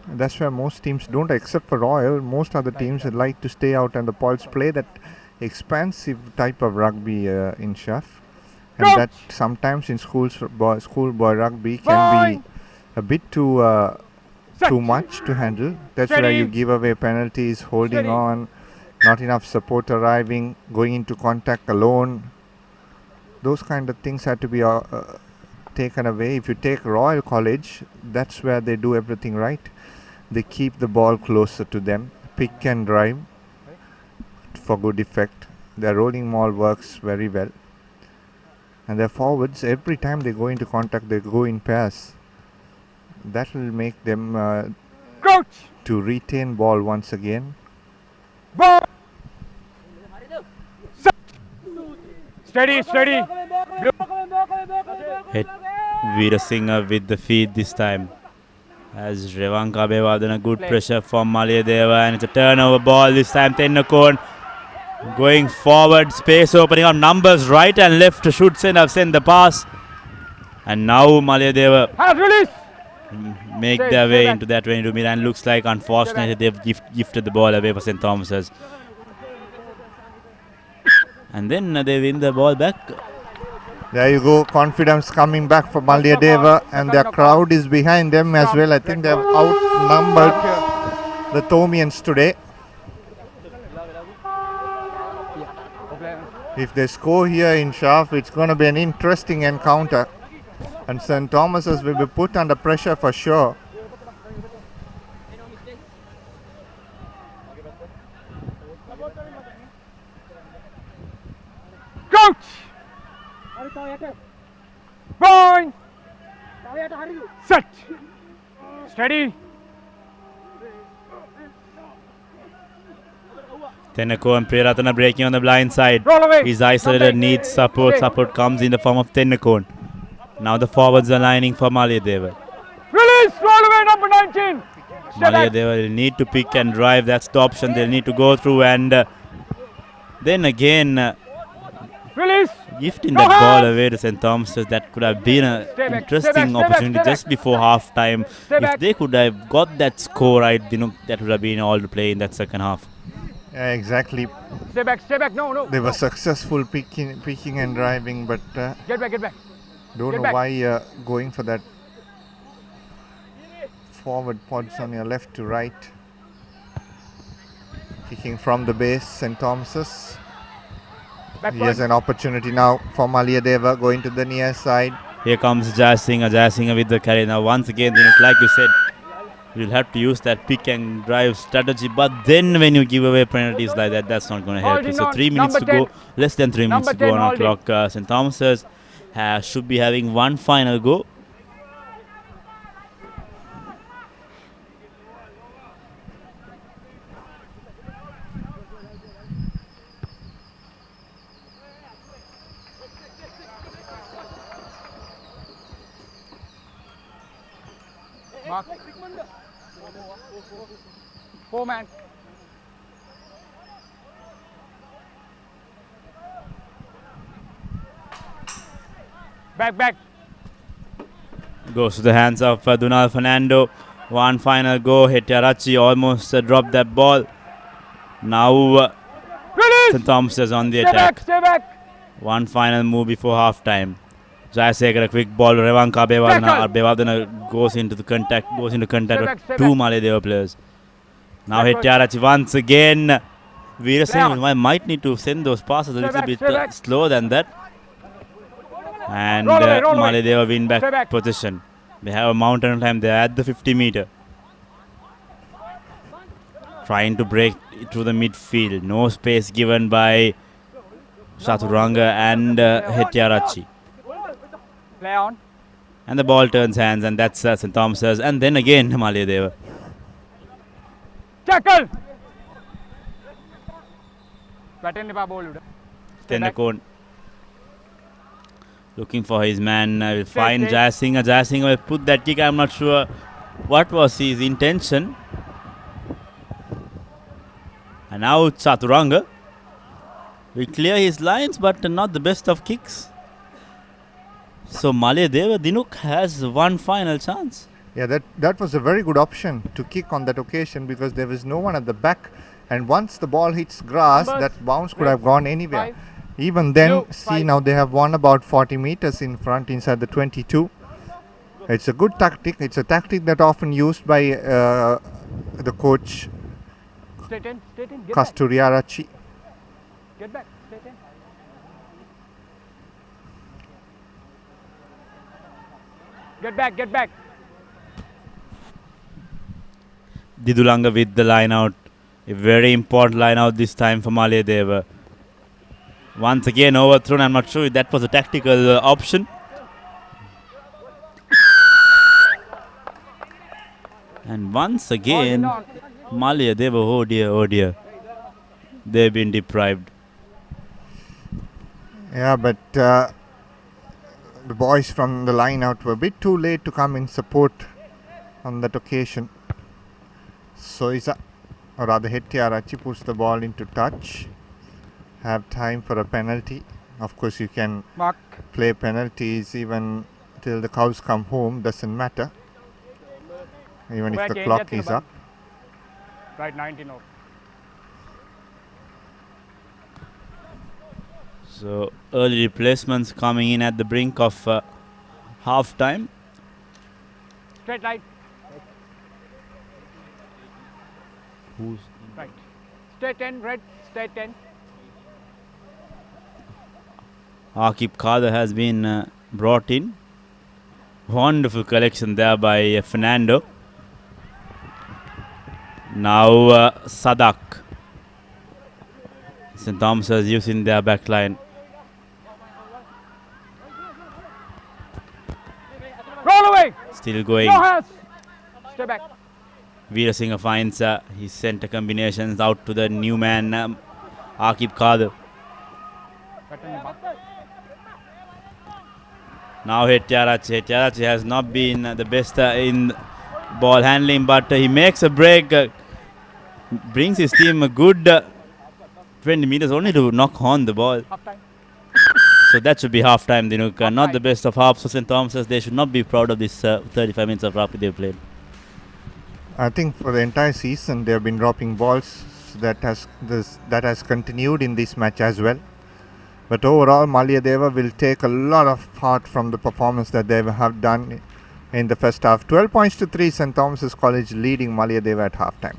And that's where most teams don't, except for Royal. Most other teams like to stay out and the Pols play that expansive type of rugby in Shaf. And that sometimes in schoolboy rugby can be a bit too much to handle. That's where you give away penalties, holding on, not enough support arriving, going into contact alone. Those kind of things have to be taken away. If you take Royal College, that's where they do everything right. They keep the ball closer to them, pick and drive for good effect. Their rolling maul works very well. And their forwards, every time they go into contact, they go in pairs. That will make them to retain ball once again. Steady. Hit Veera Singer with the feed this time. As Revanka Bevadana, good pressure from Maliyadeva, and it's a turnover ball this time. Tennakon going forward, space opening up, numbers right and left should have sent the pass. And now Maliyadeva make their way into that 22 meter, and looks like unfortunately they've gifted the ball away for St. Thomas's. And then they win the ball back. There you go, confidence coming back for Maliyadeva, and their crowd is behind them as well. I think they have outnumbered the Thomians today. If they score here in Shaf, it's going to be an interesting encounter, and St. Thomas's will be put under pressure for sure. Coach! Point! Set! Steady! Tennako and Priyaratana breaking on the blind side. He's isolated, needs support. Support comes in the form of Tennako. Now the forwards are lining for Maliyadeva. Release! Roll away, number 19! Maliyadeva will need to pick and drive. That's the option they'll need to go through. And then again, release! Gifting that ball away to St. Thomas's. That could have been an interesting opportunity just before half time. If they could have got that score right, that would have been all to play in that second half. Yeah, exactly. Stay back, no. They were successful picking and driving, but Get back. don't know why going for that forward pods on your left to right. Kicking from the base, St. Thomas's. Here's an opportunity now for Maliyadeva going to the near side. Here comes Jai Singer with the carry. Now once again, like you said, You'll have to use that pick and drive strategy, but then when you give away penalties like that, that's not going to help you. So 3 minutes to go, less than 3 minutes to go on our clock. St. Thomas's should be having one final go. Mark. 4 man. Back. Goes to the hands of Dunal Fernando. One final go. Hettiarachchi almost dropped that ball. Now St. Thomas is on the attack. Stay back. One final move before half time. Jayasekara, a quick ball. Revanka Bevadana goes into contact with two Maliyadeva players. Now Hettiarachchi once again. Veerasinghe might need to send those passes a little bit slower than that. And Maliyadeva win back position. They have a mountain time there at the 50 meter. Trying to break through the midfield. No space given by Chaturanga and Hettiarachchi. Play on. And the ball turns hands, and that's St. Thomas's. And then again Maliyadeva. Tackle. Tendakon looking for his man. Will find Jayasinghe. Jayasinghe will put that kick. I'm not sure what was his intention. And now Chaturanga will clear his lines, but not the best of kicks. So Maliyadeva Dinuk has one final chance. Yeah, that was a very good option to kick on that occasion because there was no one at the back. And once the ball hits grass, that bounce could have gone anywhere. Even then, now they have won about 40 meters in front inside the 22. It's a good tactic. It's a tactic that often used by the coach Kasturiarachi. Get back. Stay 10. Get back. Didulanga with the line out. A very important line out this time for Maliyadeva. Once again overthrown. I'm not sure if that was a tactical option. And once again, Maliyadeva, oh dear. They've been deprived. Yeah, but the boys from the line out were a bit too late to come in support on that occasion. So Hettiarachchi puts the ball into touch. Have time for a penalty. Of course, you can play penalties even till the cows come home. Doesn't matter. Even if the clock is up. Right, 19 out. So early replacements coming in at the brink of half time. Straight right. Who's right? Stay 10, red. Stay 10. Akib Kader has been brought in. Wonderful collection there by Fernando. Now Sadak. St. Thomas is using their back line. Roll away. Still going. No hands. Stay back. Veerasinghe finds his center combinations out to the new man, Akib Kader. Now Hettiarachchi. Hettiarachchi has not been the best in ball handling, but he makes a break. Brings his team a good 20 meters only to knock on the ball. So that should be half time, Dinuk. Not the best of halves for St. Thomas's. They should not be proud of this 35 minutes of rugby they've played. I think for the entire season they have been dropping balls. That has continued in this match as well. But overall, Maliyadeva will take a lot of heart from the performance that they have done in the first half. 12 points to 3, St. Thomas's College leading Maliyadeva at half time.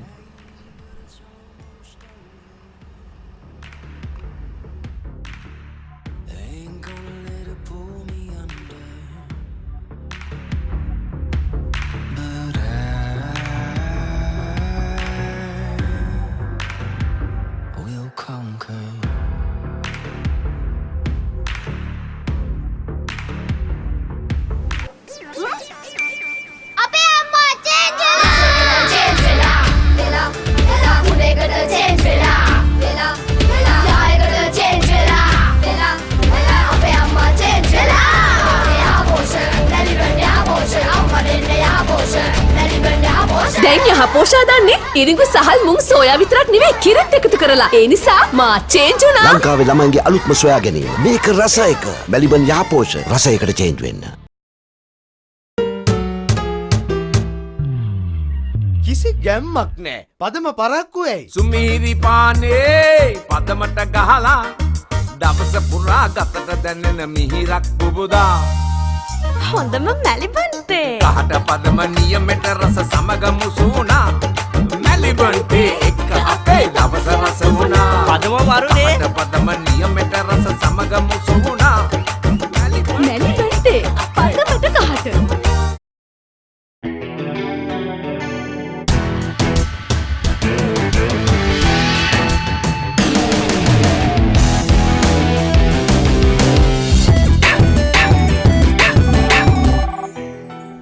දැන් යහපෝෂා දන්නේ ඉරිඟු සහල් මුං soya විතරක් නෙවෙයි කිරිත් එකතු කරලා. ඒ නිසා මා change වුණා. ලංකාවේ ළමයින්ගේ අලුත්ම සොයා ගැනීම. මේක රස එක. මැලිබන් යහපෝෂ රසයකට චේන්ජ් වෙන්න. කිසි ගැම්මක් නෑ. පදම පරක්කු ඇයි? සුමීරි පානේ පදමට ගහලා දවස පුරා ගතට දැනෙන මිහිරක් පුබුදා හොඳම මැලිබන්තේ. කහට පදම නියමෙට රස සමග මුසුණා. මැලිබන්තේ එක්ක අපේ දවස රස වුණා. පදම වරුනේ. කහට පදම නියමෙට රස සමග මුසුණා. මැලිබන්තේ පදමට කහට.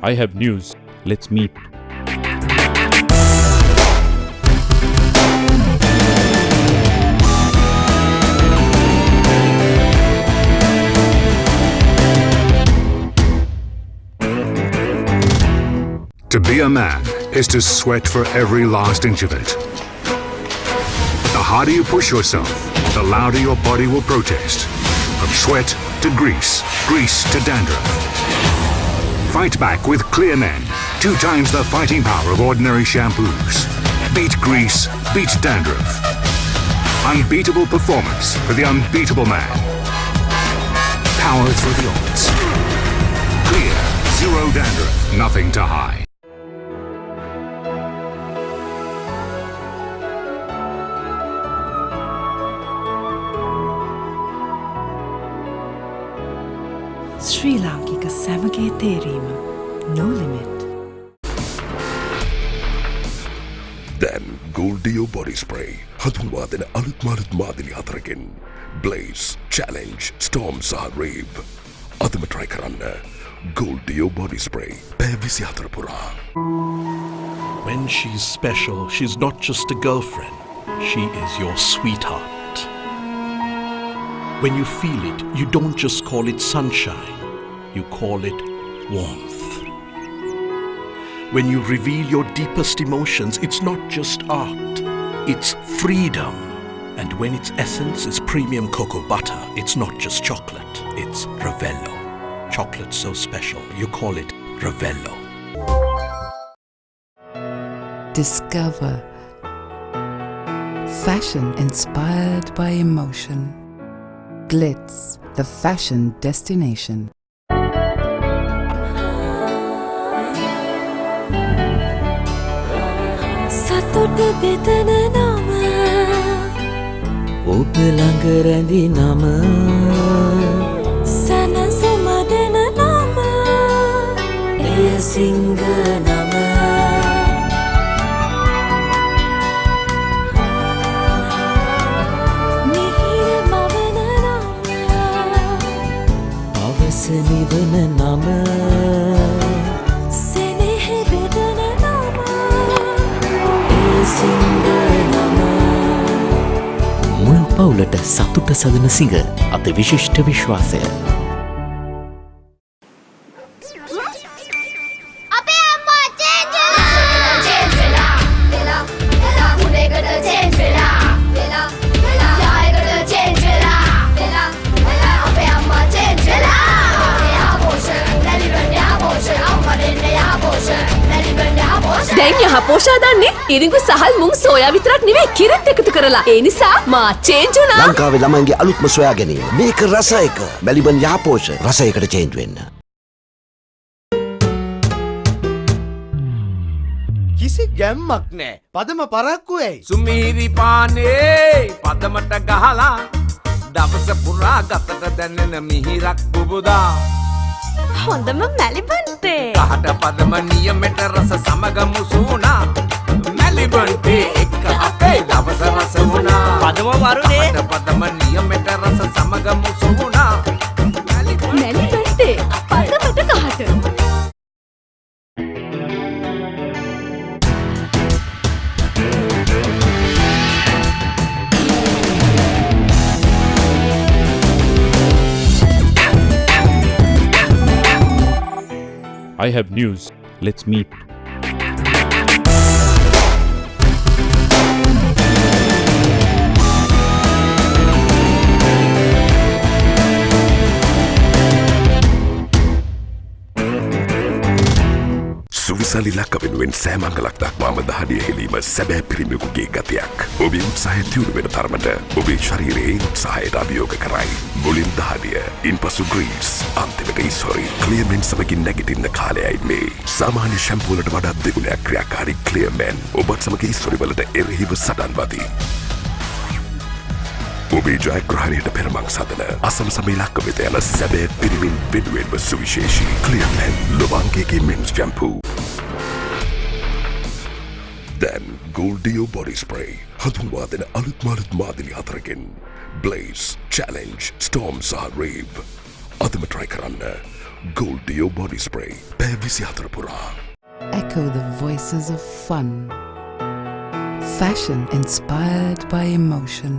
I have news. Let's meet. To be a man is to sweat for every last inch of it. The harder you push yourself, the louder your body will protest. From sweat to grease, grease to dandruff. Fight back with Clear Men, 2 times the fighting power of ordinary shampoos. Beat grease, beat dandruff. Unbeatable performance for the unbeatable man. Power through the odds. Clear, 0 dandruff, nothing to hide. ශ්‍රී ලාංකික සැමගේ තේරීම no limit. Then Goldeo body spray. හඳුන්වා දෙන අලුත් මාදිලි 4කින්. Blaze, Challenge, Storm සහ Rave. අදම try කරන්න. Goldeo body spray. පැය 24 පුරා. When she's special, she's not just a girlfriend. She is your sweetheart. When you feel it, you don't just call it sunshine. You call it warmth. When you reveal your deepest emotions, it's not just art, it's freedom. And when its essence is premium cocoa butter, it's not just chocolate, it's Ravello. Chocolate so special, you call it Ravello. Discover fashion inspired by emotion. Glitz, the fashion destination. සතුට බෙදන නම ඔබ ළඟ රැඳි නම සනසුම දෙන නම එය සිංග නම මිහිර මවන නම අවස නිවන නම සෙනෙහ බෙදන නම සිංග නම මුළු පවුලට සතුට සදන සිංග අති විශිෂ්ට විශ්වාසය. දැන් යහපෝෂා දන්නේ ඉරිඟු සහල් මුං සෝයා විතරක් නෙවෙයි කිරිත් එකතු කරලා. ඒ නිසා මා චේන්ජ් වුණා. ලංකාවේ ළමයින්ගේ අලුත්ම සොයා ගැනීම. මේක රස එක. මැලිබන් යහපෝෂ රසයකට චේන්ජ් වෙන්න. කිසි ගැම්මක් නෑ. පදම පරක්කු ඇයි? සුමීරි පානේ පදමට ගහලා දවස පුරා ගතට දැනෙන මිහිරක් පුබුදා හොඳම මැලිබන්තේ. කහට පදම නියමෙට රස සමග මුසුණා. මැලිබන්ටේ එක්ක අපේ දවස රස වුණා පදම වරුනේ පදම නියමෙට රස සමග මුසු වුණා මැලිබන්ටේ පදමට කහට I have news. Let's meet. සුවිසලි ලක්ක වෙනුවෙන් සෑමංගලක් දක්වාම දහඩිය හෙලීම සැබෑ පිරිමියෙකුගේ ගතියක්. ඔබේ උත්සාහය තියුණු වෙන තරමට ඔබේ ශරීරයේ උත්සාහයට අභියෝග කරයි. මුලින් දහඩිය, ඉන්පසු ග්‍රීස්, අන්තිමට ඉස්හොරි. ක්ලියර්මෙන් සමගින් නැගිටින්න කාලයයි මේ. සාමාන්‍ය ෂැම්පූ වලට වඩා දෙගුණයක් ක්‍රියාකාරී ක්ලියර්මෙන් ඔබත් සමග ඉස්හොරි වලට එරෙහිව සටන් වදී. ඔබේ ජයග්‍රහණයට පෙරමං සදන අසම සමී ලක්ක වෙත යන සැබෑ පිරිමින් වෙනුවෙන්ම සුවිශේෂී ක්ලියර්මෙන් ලොබාංගේගේ මෙන්ස් shampoo. Then Gold Dio Body Spray. හඳුන්වා දෙන අලුත් මාදිලි හතරකින්. Blaze, Challenge, Storm සහ Rave. අදම try කරන්න. Gold Dio Body Spray. පැය 24 පුරා. Echo the voices of fun. Fashion inspired by emotion.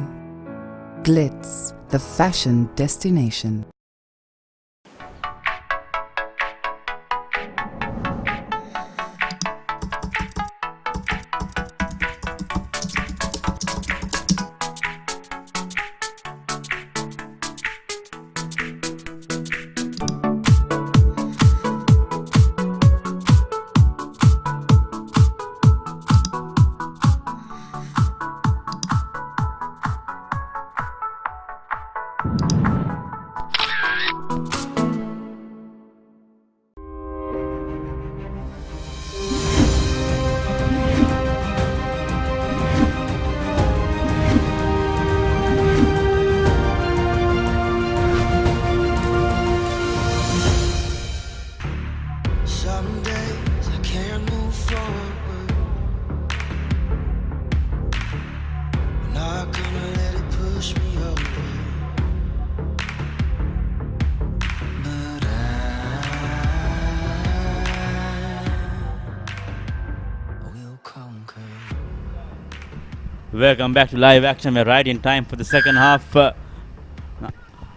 Glitz, the fashion destination. Welcome back to live action. We're right in time for the second half.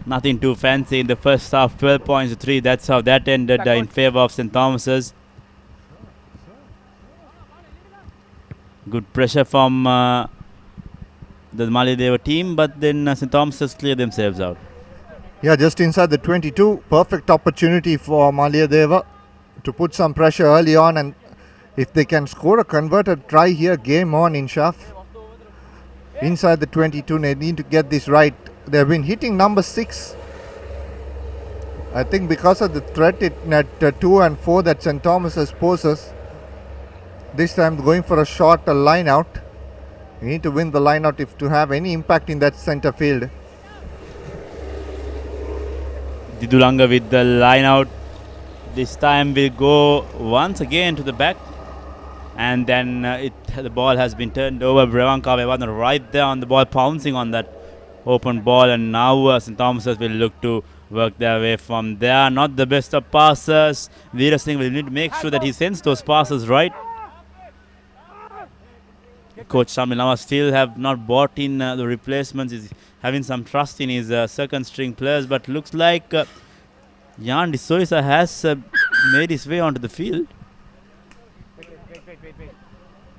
Nothing too fancy in the first half. 12 points to 3. That's how that ended in favor of St. Thomas's. Good pressure from the Maliyadeva team, but then St. Thomas's cleared themselves out. Yeah, just inside the 22. Perfect opportunity for Maliyadeva to put some pressure early on, and if they can score a converted try here, game on in Shaf. Inside the 22, they need to get this right. They've been hitting number 6. I think because of the threat at 2 and 4 that St. Thomas's poses, this time going for a short line out. You need to win the line out if to have any impact in that center field. Didulanga with the line out. This time will go once again to the back. And then the ball has been turned over. Brevanka Vevadan right there on the ball, pouncing on that open ball. And now St. Thomas's will look to work their way from there. Not the best of passers. Veera Singh will need to make sure that he sends those passes right. Coach Shamilama still have not bought in the replacements. He's having some trust in his second string players. But looks like Jan de Soisa has made his way onto the field.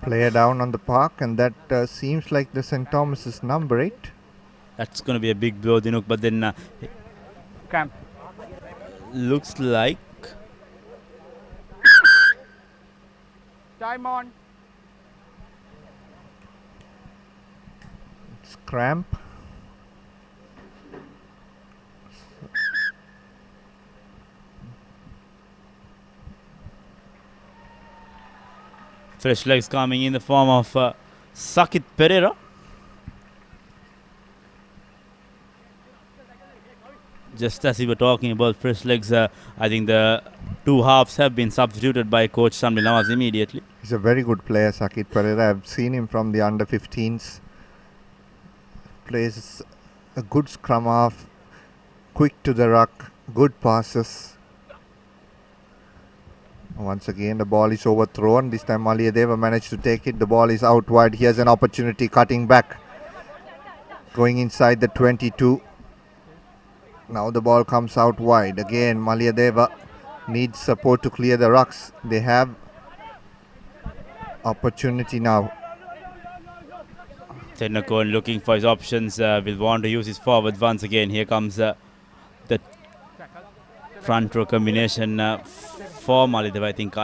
Player down on the park, and that seems like the St. Thomas's number 8. That's going to be a big blow, Dinuk. But then looks like time on. It's cramp. fresh legs coming in the form of Sakit Pereira. Just as we were talking about fresh legs, I think the two halves have been substituted by Coach Shamil Nawaz immediately. He's a very good player, Sakit Pereira. I've seen him from the under 15s. Plays a good scrum half, quick to the ruck, good passes. Once again, the ball is overthrown. This time Maliyadeva managed to take it. The ball is out wide. Here's an opportunity, cutting back, going inside the 22. Now the ball comes out wide. Again, Maliyadeva needs support to clear the rucks. They have opportunity now. Tennakoon looking for his options, will want to use his forwards once again. Here comes the front row combination for Maliyadeva. I think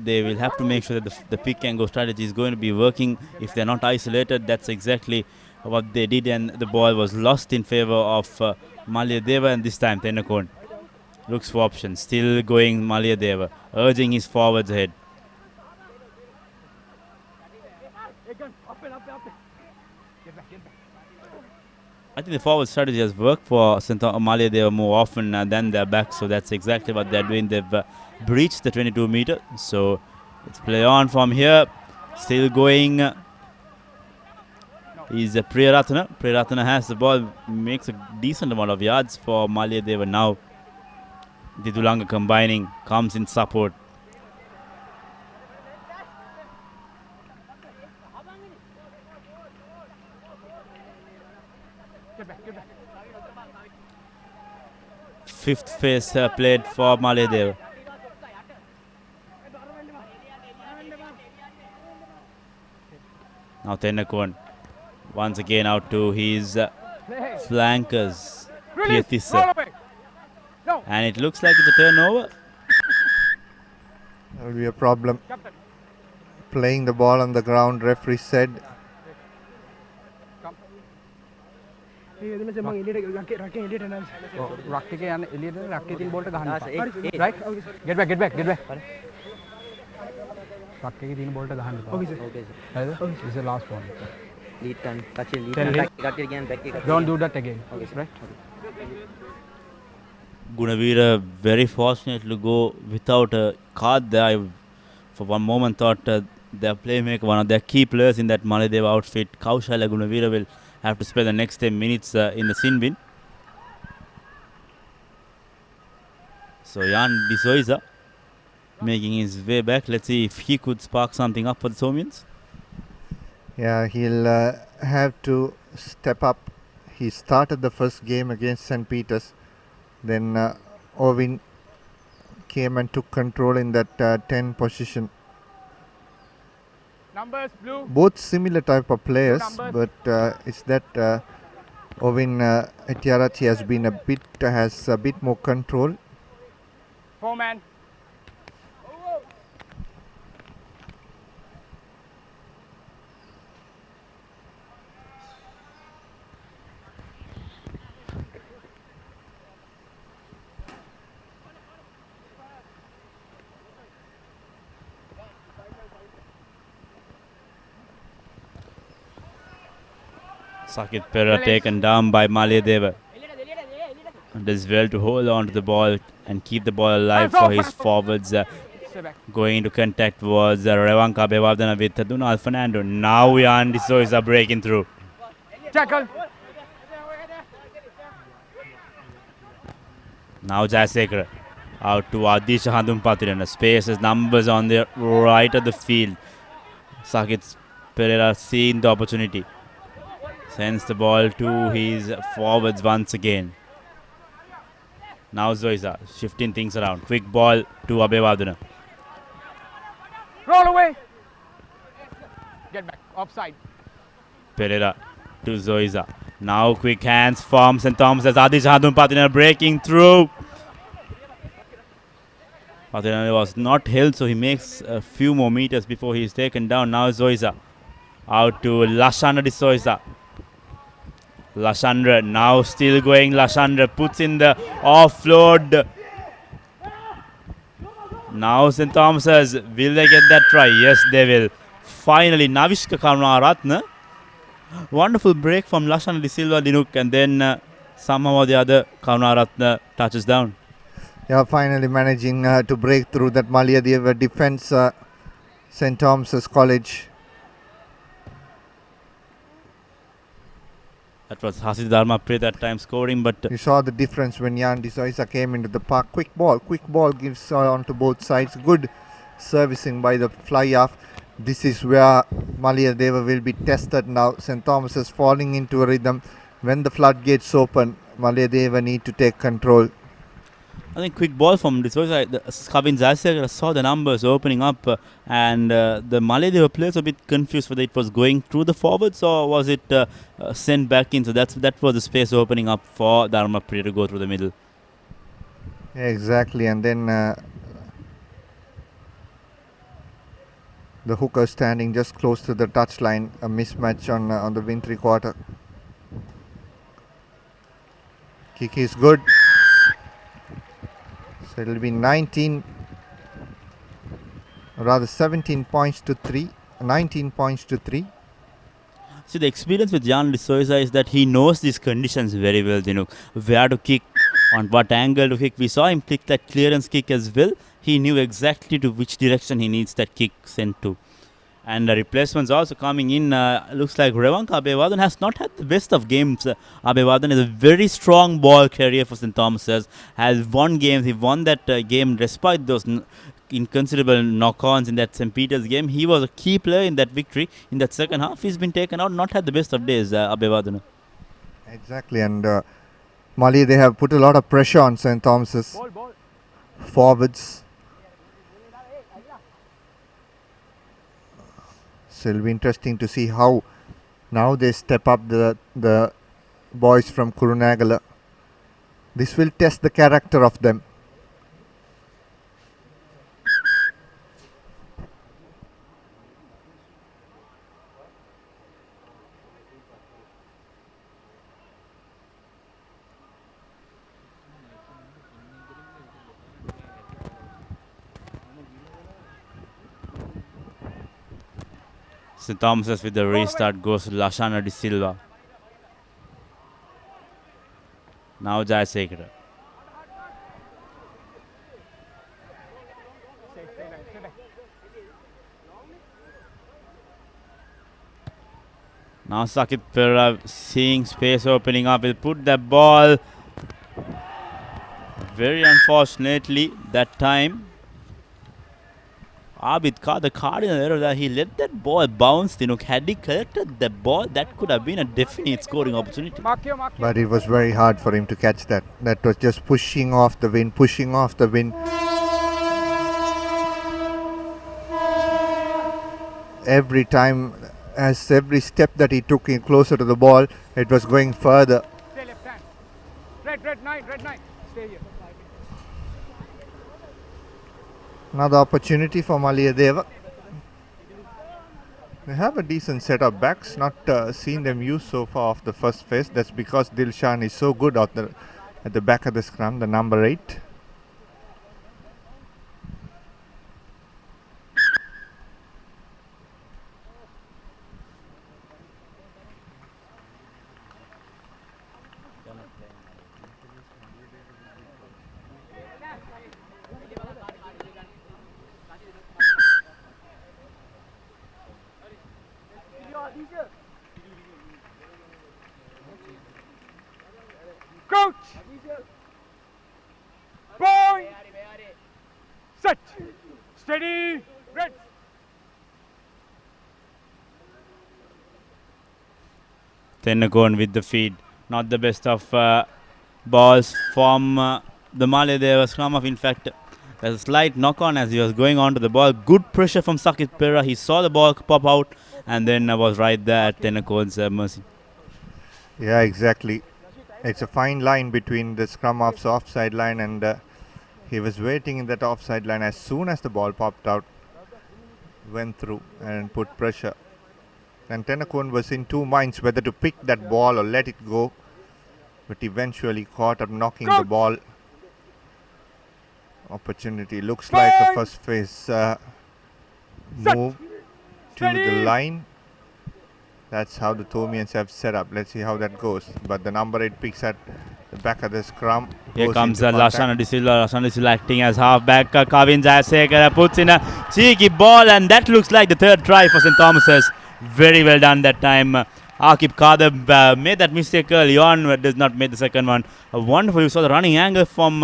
they will have to make sure that the pick and go strategy is going to be working. If they're not isolated, that's exactly what they did, and the ball was lost in favor of Maliyadeva, and this time Tennakoon looks for options. Still going Maliyadeva, urging his forwards ahead. I think the forward strategy has worked for Maliyadeva more often than their back, so that's exactly what they're doing. They've breached the 22 meter, so let's play on from here. Still going is Priyaratana. Priyaratana has the ball, makes a decent amount of yards for Maliyadeva now. Didulanga combining, comes in support. Fifth phase played for Maliyadeva. Now Tennakoon once again out to his flankers, Pietissa. And it looks like it's a turnover. There will be a problem. Playing the ball on the ground, referee said. Right? Get back. This is the last one. Don't do that again. Right? Gunaveera very fortunate to go without a card there. I for one moment thought their playmaker, one of their key players in that Maliyadeva outfit, Kaushala Gunaveera, will have to spend the next 10 minutes in the sin bin. So Jan D'Souza making his way back. Let's see if he could spark something up for the Somians. Yeah, he'll have to step up. He started the first game against St. Peter's. Then Ovin came and took control in that 10 position. Numbers, blue. Both similar type of players, but it's that Ovin Etiarachi has a bit more control. 4-man. Sakit Pereira taken down by Maliyadeva. Does well to hold on to the ball and keep the ball alive for his forwards. Going into contact was Revanka Bevardhana with Dunal Fernando. Now Jan D'Souza breaking through. Tackle. Now Jayasekara out to Adisha Handumpatirana. Spaces, numbers on the right of the field. Sakit Pereira seeing the opportunity. Sends the ball to his forwards once again. Now Zoiza shifting things around. Quick ball to Abevardhana. Roll away. Get back. Offside. Pereira to Zoiza. Now quick hands from St. Thomas as Adish Handumpatirana breaking through. Patirana was not held, so he makes a few more meters before he is taken down. Now Zoiza out to Lashana D'Souza. Lashandra now still going. Lashandra puts in the offload. Now St. Thomas's, will they get that try? Yes, they will. Finally, Navishka Karunaratne. Wonderful break from Lashandra De Silva Dinuk, and then somehow or the other Karunaratne touches down. Yeah, finally managing to break through that Maliyadeva defense. St. Thomas's College. That was Hasid Dharmapre that time scoring, but You saw the difference when Jan de Soisa came into the park. Quick ball gives on to both sides. Good servicing by the fly-off. This is where Maliyadeva will be tested now. St. Thomas is falling into a rhythm. When the floodgates open, Maliyadeva need to take control. I think quick ball from this was Kavin Zasek saw the numbers opening up and the Maliyadeva players were a bit confused whether it was going through the forwards or was it sent back in. So that was the space opening up for Dharmapre to go through the middle. Yeah, exactly, and then the hooker standing just close to the touchline. A mismatch on the wintry quarter. Kick is good. So it will be 17 points to 3, 19 points to 3. See, the experience with Jan de Soisa is that he knows these conditions very well, where to kick, on what angle to kick. We saw him kick that clearance kick as well. He knew exactly to which direction he needs that kick sent to. And the replacements also coming in. Looks like Revanka Abeyvarden has not had the best of games. Abeyvarden is a very strong ball carrier for St. Thomas's. Has won games. He won that game despite those inconsiderable knock-ons in that St. Peter's game. He was a key player in that victory. In that second half, he's been taken out. Not had the best of days, Abeyvarden. Exactly, and Mali, they have put a lot of pressure on St. Thomas's forwards. So it'll be interesting to see how now they step up the boys from Kurunagala. This will test the character of them. St. Thomas's with the restart goes to Lashana de Silva. Now Jayasekara. Now Sakit Pera seeing space opening up. Will put the ball. Very unfortunately that time. Abid Khan, the cardinal error that he let that ball bounce. Had he collected the ball, that could have been a definite scoring opportunity. But it was very hard for him to catch that. That was just pushing off the wind. Every time, as every step that he took in closer to the ball, it was going further. Stay left hand. Red 9. Stay here. Another opportunity for Maliyadeva. They have a decent set of backs, not seen them use so far off the first phase. That's because Dilshan is so good at the back of the scrum, the number 8. Coach! Point! Set! Steady! Red! Tenagon with the feed. Not the best of balls from the Maliyadeva scrum off. In fact, there's a slight knock-on as he was going on to the ball. Good pressure from Sakit Pera. He saw the ball pop out and then was right there at Tenagon's mercy. Yeah, exactly. It's a fine line between the scrum off's offside line and he was waiting in that offside line. As soon as the ball popped out, went through and put pressure. And Tenakon was in two minds whether to pick that ball or let it go. But eventually caught up knocking the ball. Opportunity. Looks like a first phase move to the line. That's how the Thomians have set up. Let's see how that goes. But the number 8 picks at The back of the scrum. Here goes comes into contact. Lashana De Silva. Lashana De Silva acting as halfback. Kavin Jayasekara puts in a cheeky ball, and that looks like the third try for St. Thomas's. Very well done that time. Akib Kader made that mistake early on, but does not make the second one. Wonderful. You saw the running angle from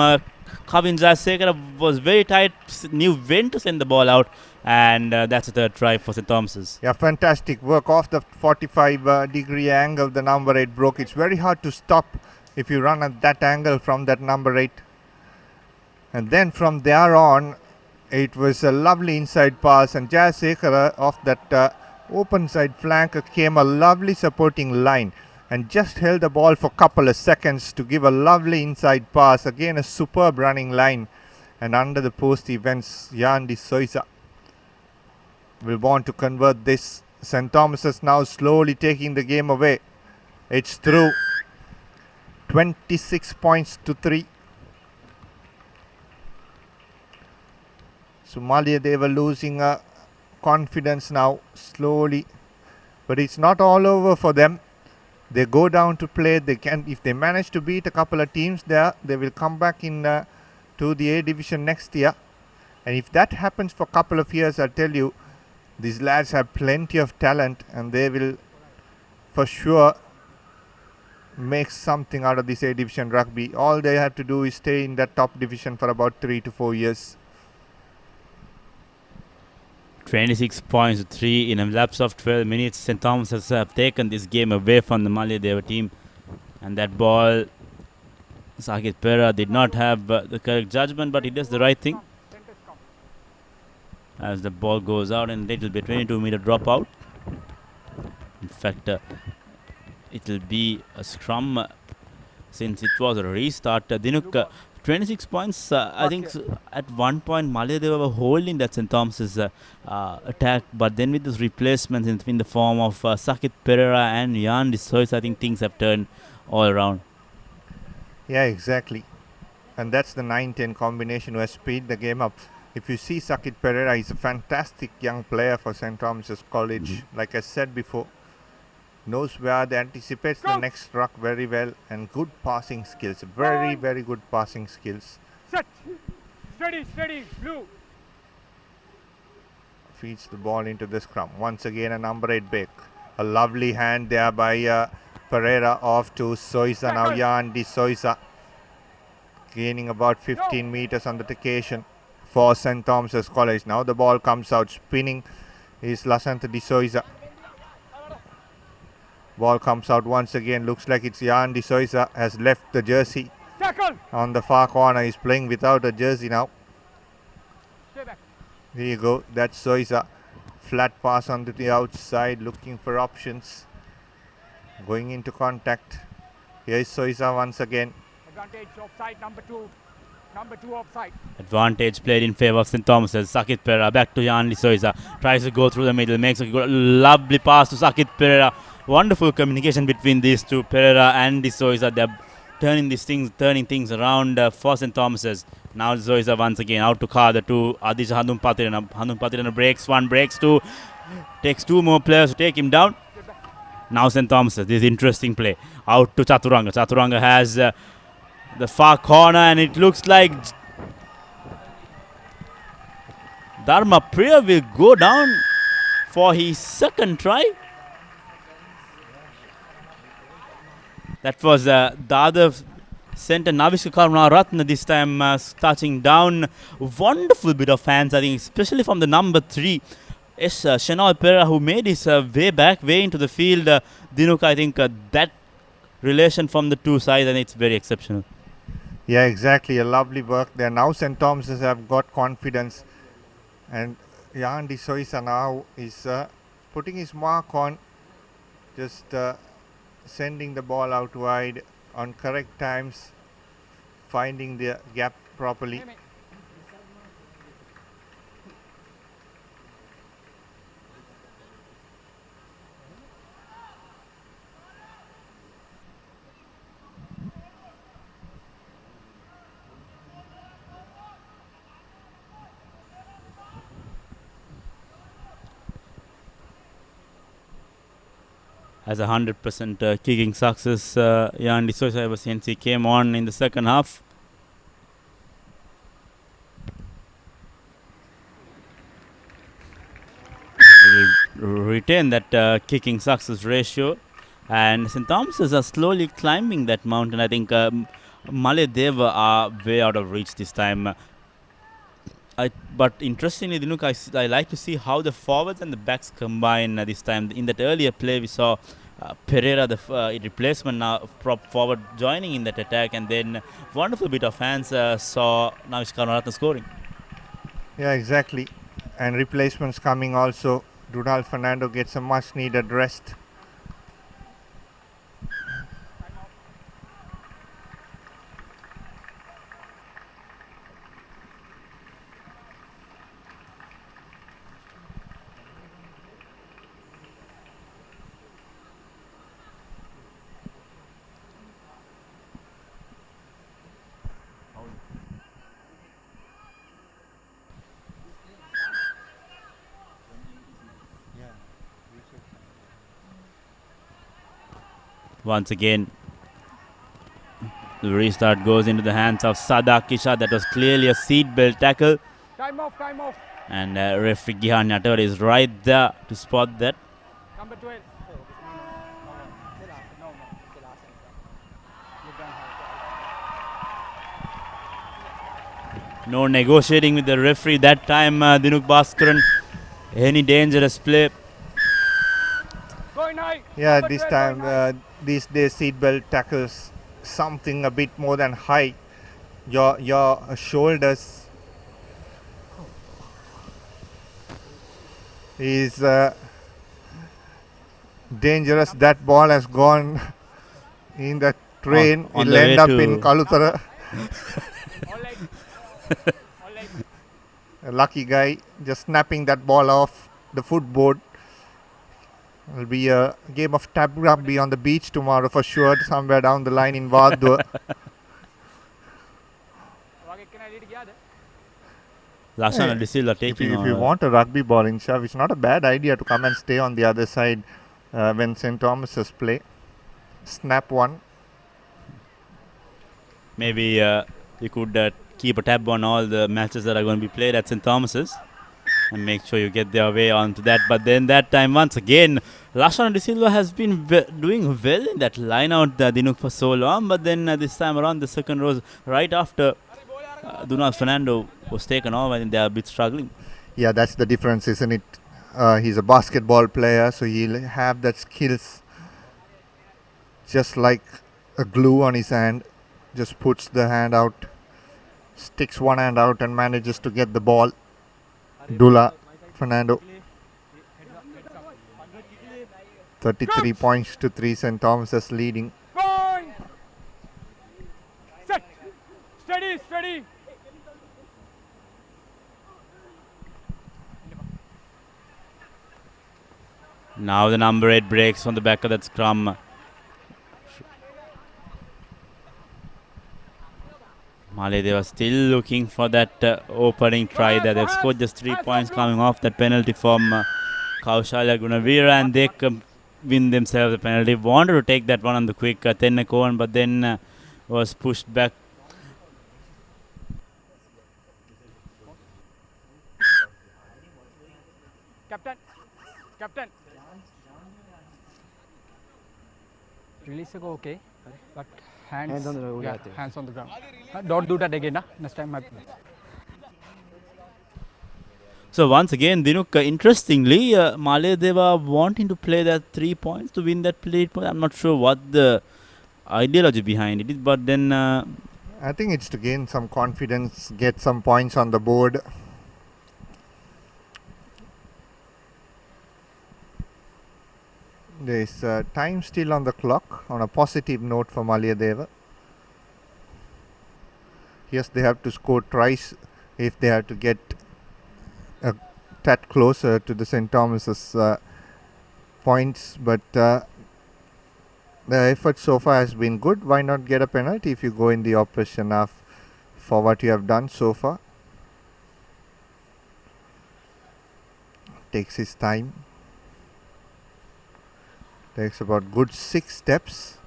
Kavin Jayasekara was very tight. Knew when to send the ball out, and that's the third try for St. Thomas's. Yeah, fantastic work off the 45-degree angle. The number 8 broke. It's very hard to stop if you run at that angle from that number 8. And then from there on, it was a lovely inside pass, and Jayasekara off that open side flank came a lovely supporting line and just held the ball for a couple of seconds to give a lovely inside pass. Again, a superb running line, and under the post he went. Jan de Souza will want to convert this. St. Thomas's now slowly taking the game away. It's through. 26 points to 3. So Maliyadeva losing confidence now slowly, but it's not all over for them. They go down to play. They can, if they manage to beat a couple of teams there, they will come back in to the A division next year. And if that happens for a couple of years, I'll tell you, these lads have plenty of talent, and they will for sure make something out of this A division rugby. All they have to do is stay in that top division for about 3 to 4 years. 26 points to 3 in a lapse of 12 minutes. St. Thomas have taken this game away from the Maliyadeva team, and that ball, Sakit Pera did not have the correct judgment, but he does the right thing as the ball goes out, and it will be a 22-meter dropout. In fact, it will be a scrum since it was a restart. Dinuk, 26 points. I think at one point Maliyadeva were holding that St. Thomas's attack, but then with those replacements in the form of Sakit Pereira and Jan de Souza, I think things have turned all around. Yeah, exactly. And that's the 9-10 combination who has speed the game up. If you see Sakit Pereira, he's a fantastic young player for St. Thomas's College. Like I said before, knows where they anticipates the next ruck very well, and good passing skills. Very, very good passing skills. Set. Steady, blue. Feeds the ball into the scrum. Once again, a number 8 back. A lovely hand there by Pereira off to Souza. Now Jan de Souza gaining about 15 meters on the occasion for St. Thomas's College. Now the ball comes out. Spinning is Lasanta de Souza. Ball comes out once again. Looks like it's Jan de Souza has left the jersey on the far corner. He's playing without a jersey now. There you go. That's Souza. Flat pass onto the outside, looking for options. Going into contact. Here is Souza once again. Advantage offside, number 2. Number 2 offside. Advantage played in favor of St. Thomas's. Sakit Pereira back to Jan de Souza. Tries to go through the middle. Makes a lovely pass to Sakit Pereira. Wonderful communication between these two, Pereira and de Souza. They're turning things around for St. Thomas's. Now de Souza once again out to Kader to Adisha Handum Patirana. Handum Patirana breaks 1, breaks 2. Takes 2 more players to take him down. Now St. Thomas's. This is interesting play. Out to Chaturanga. Chaturanga has the far corner, and it looks like Dharma Priya will go down for his second try. That was the other centre, Navishka Karunaratna, this time touching down. Wonderful bit of hands, I think, especially from the number 3. Yes, Shenoy Pereira, who made his way into the field. Dinuk, I think that relation from the two sides, and it's very exceptional. Yeah, exactly. A lovely work there. Now St. Thomas's have got confidence, and Jan de Souza now is putting his mark on, just sending the ball out wide on correct times, finding the gap properly. as a 100% kicking success. Jan D'Souza ever since he came on in the second half. He will retain that kicking success ratio, and St. Thomas's are slowly climbing that mountain. I think Maliyadeva are way out of reach this time. But interestingly, Dinuk, I like to see how the forwards and the backs combine this time. In that earlier play, we saw Pereira, the replacement now, prop forward, joining in that attack, and then wonderful bit of hands saw Navish Karunaratne scoring. Yeah, exactly. And replacements coming also. Donald Fernando gets a much needed rest. Once again, the restart goes into the hands of Sada Kisha. That was clearly a seatbelt tackle. Time off. And referee Gihan Natar is right there to spot that. Number 12. No negotiating with the referee that time, Dinuk Bhaskaran. Any dangerous play? Yeah, this time, these days seatbelt tackles something a bit more than high. Your shoulders is dangerous. That ball has gone in the train. On It'll the end way up to in Kalutara. A lucky guy just snapping that ball off the footboard. It'll be a game of tap rugby on the beach tomorrow for sure, somewhere down the line in Vadua. Lashana D'Souza taking if you want a rugby ball in Shav, it's not a bad idea to come and stay on the other side when St. Thomas's play. Snap one. Maybe you could keep a tab on all the matches that are going to be played at St. Thomas's and make sure you get their way onto that. But then that time, once again, Lashana D'Souza has been doing well in that line out Dinuk for so long. But then this time around, the second row, right after Donald Fernando was taken off, I think they are a bit struggling. Yeah, that's the difference, isn't it? He's a basketball player, so he'll have that skills just like a glue on his hand. Just puts the hand out, sticks one hand out and manages to get the ball. Dula Fernando. 33 points to 3, St. Thomas's leading. Set. Steady. Now the number 8 breaks on the back of that scrum. Maliyadeva still looking for that opening try there. They've scored just 3 points coming off that penalty from Kaushalya Gunavira, and they win themselves a penalty. Wanted to take that one on the quick Tennekovan, but then was pushed back. Captain. Release go okay, but hands on the ground. Don't do that again, next time. So once again, Dinuk, interestingly, Maliyadeva wanting to play that 3 points to win that play. I'm not sure what the ideology behind it is, but then I think it's to gain some confidence, get some points on the board. There's time still on the clock on a positive note for Maliyadeva. Yes, they have to score twice if they have to get a tad closer to the St. Thomas's points, but the effort so far has been good. Why not get a penalty if you go in the opposition half for what you have done so far? Takes his time. Takes about good 6 steps.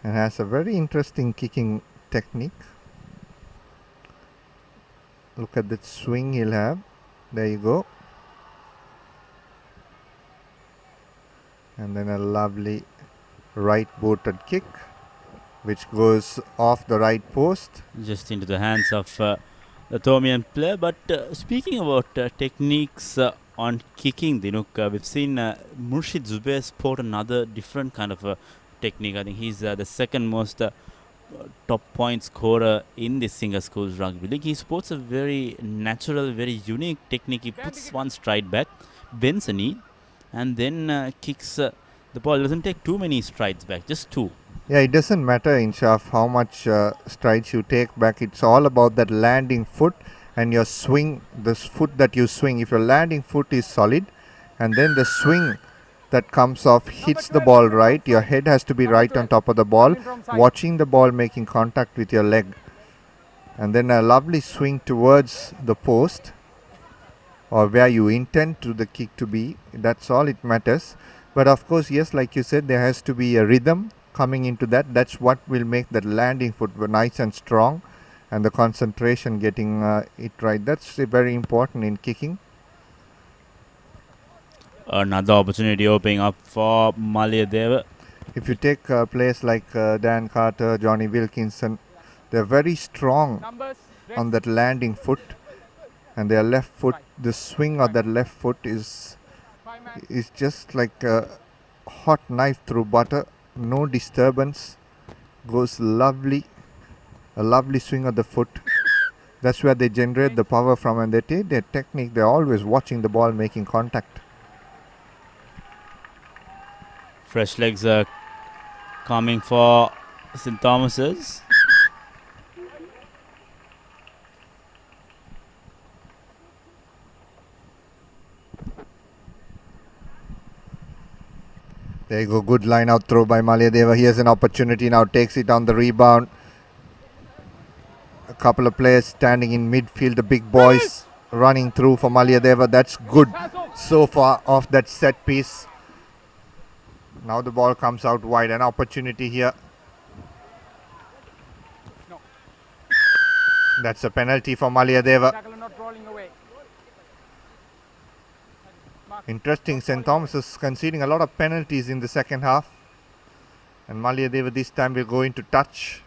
And has a very interesting kicking technique. Look at that swing he'll have. There you go. And then a lovely right booted kick, which goes off the right post. Just into the hands of the Tomian player. But speaking about techniques on kicking, Dinuk, we've seen Murshid Zubair sport another different kind of technique. I think he's the second most top point scorer in the Singer Schools Rugby League. He sports a very natural, very unique technique. He puts one stride back, bends a knee, and then kicks the ball. Doesn't take too many strides back, just 2. Yeah, it doesn't matter, Inshaf, how much strides you take back. It's all about that landing foot and your swing, this foot that you swing. If your landing foot is solid and then the swing that comes off hits the ball right, your head has to be right on top of the ball, watching the ball making contact with your leg. And then a lovely swing towards the post or where you intend to the kick to be. That's all it matters. But of course, yes, like you said, there has to be a rhythm coming into that. That's what will make that landing foot nice and strong, and the concentration getting it right. That's very important in kicking. Another opportunity opening up for Maliyadeva. If you take players like Dan Carter, Johnny Wilkinson, they're very strong on that landing foot, and their left foot, the swing of that left foot is just like a hot knife through butter. No disturbance, goes lovely, a lovely swing of the foot. That's where they generate the power from, and they take their technique. They're always watching the ball making contact. Fresh legs are coming for St. Thomas's. There you go, good line out throw by Maliyadeva. Here's an opportunity now, takes it on the rebound. A couple of players standing in midfield, the big boys running through for Maliyadeva. That's good so far off that set piece. Now the ball comes out wide, an opportunity here. That's a penalty for Maliyadeva. Interesting, St. Thomas is conceding a lot of penalties in the second half. And Maliyadeva this time will go into touch.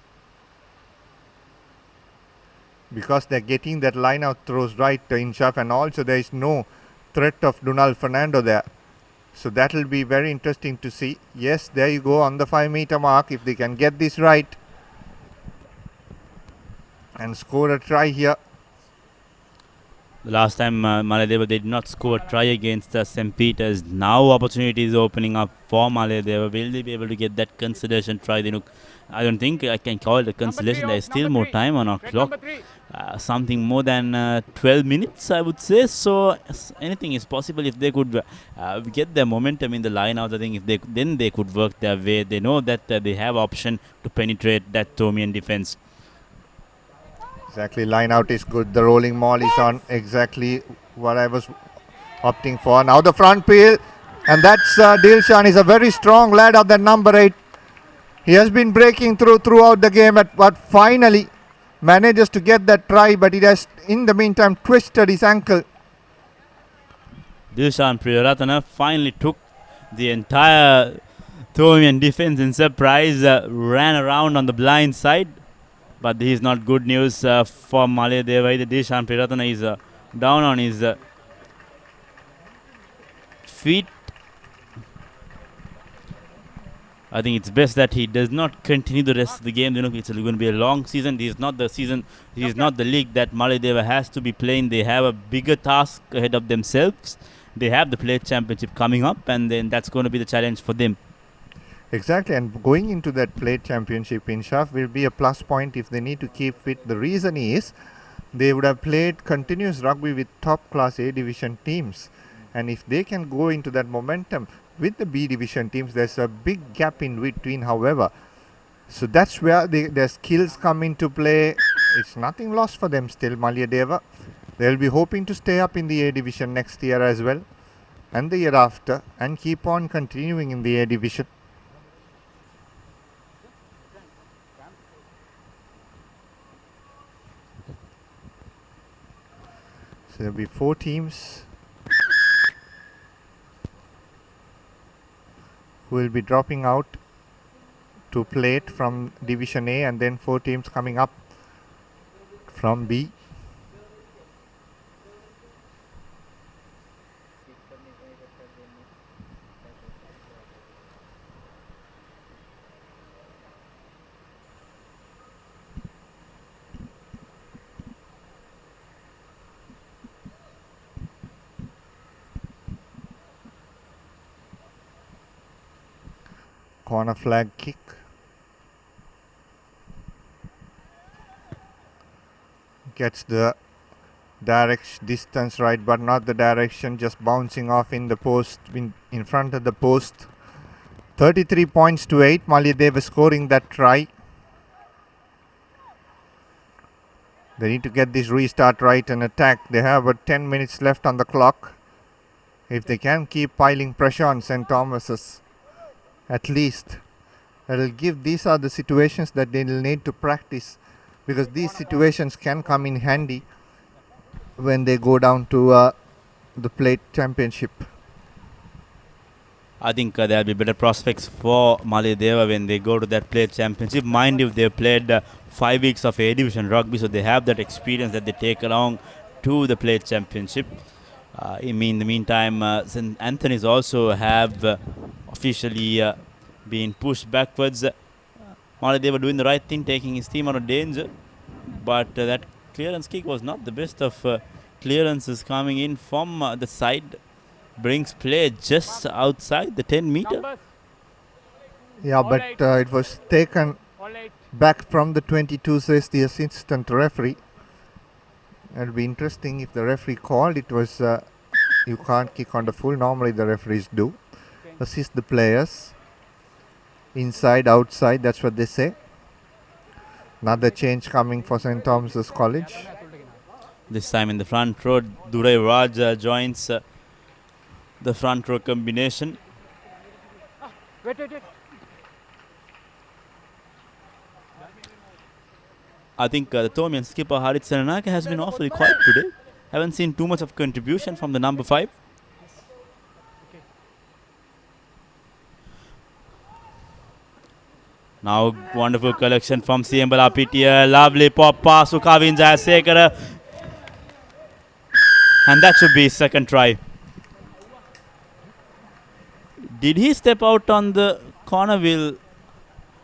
Because they're getting that line out throws right in Shaf, and also there is no threat of Donald Fernando there. So that will be very interesting to see. Yes, there you go on the 5-meter mark. If they can get this right and score a try here. The last time Maliyadeva did not score a try against St. Peter's. Now opportunity is opening up for Maliyadeva. Will they be able to get that consolation try? I don't think I can call it a consolation. There is still more time on our clock. Something more than 12 minutes, I would say. So anything is possible if they could get their momentum in the line out. I think then they could work their way. They know that they have option to penetrate that Tomian defense. Exactly, line out is good. The rolling maul is on, exactly what I was opting for. Now the front peel, and that's Dilshan. Is a very strong lad of that number 8. He has been breaking throughout the game, but finally manages to get that try, but he has in the meantime twisted his ankle. Dilshan Priyaratana finally took the entire Tomian defense in surprise, ran around on the blind side. But this is not good news for Maliyadeva. Dilshan Priyaratana is down on his feet. I think it's best that he does not continue the rest of the game. It's going to be a long season. This is not the season. This is not the league that Maliyadeva has to be playing. They have a bigger task ahead of themselves. They have the Plate Championship coming up, and then that's going to be the challenge for them. Exactly, and going into that Plate Championship in Shaf will be a plus point if they need to keep fit. The reason is they would have played continuous rugby with top class A division teams, and if they can go into that momentum with the B division teams, there's a big gap in between, however. So that's where their skills come into play. It's nothing lost for them still, Maliyadeva. They'll be hoping to stay up in the A division next year as well. and the year after and keep on continuing in the A division. So there will be 4 teams who will be dropping out to play it from Division A, and then 4 teams coming up from B. Corner flag kick. Gets the distance right, but not the direction, just bouncing off in the post, in front of the post. 33 points to 8. Maliyadeva scoring that try. They need to get this restart right and attack. They have about 10 minutes left on the clock. If they can keep piling pressure on St. Thomas's, at least that will give, these are the situations that they will need to practice, because these situations can come in handy when they go down to the plate championship. I think there will be better prospects for Maliyadeva when they go to that plate championship. Mind if they played 5 weeks of A division rugby, so they have that experience that they take along to the plate championship. In the meantime, St. Anthony's also have officially been pushed backwards. Maliyadeva doing the right thing, taking his team out of danger, but that clearance kick was not the best of clearances coming in from the side. Brings play just outside the 10 meter. Yeah, but it was taken back from the 22, says the assistant referee. It will be interesting if the referee called. It was you can't kick on the full. Normally the referees do. Assist the players. Inside, outside, that's what they say. Another change coming for St. Thomas's College. This time in the front row, Durai Raj joins the front row combination. Wait. I think the Tomian skipper Harit Senanaka has been awfully quiet today. Haven't seen too much of contribution from the number 5. Now wonderful collection from Siembala PTA. Lovely pop pass to Kavin Jayasekara. And that should be second try. Did he step out on the corner wheel?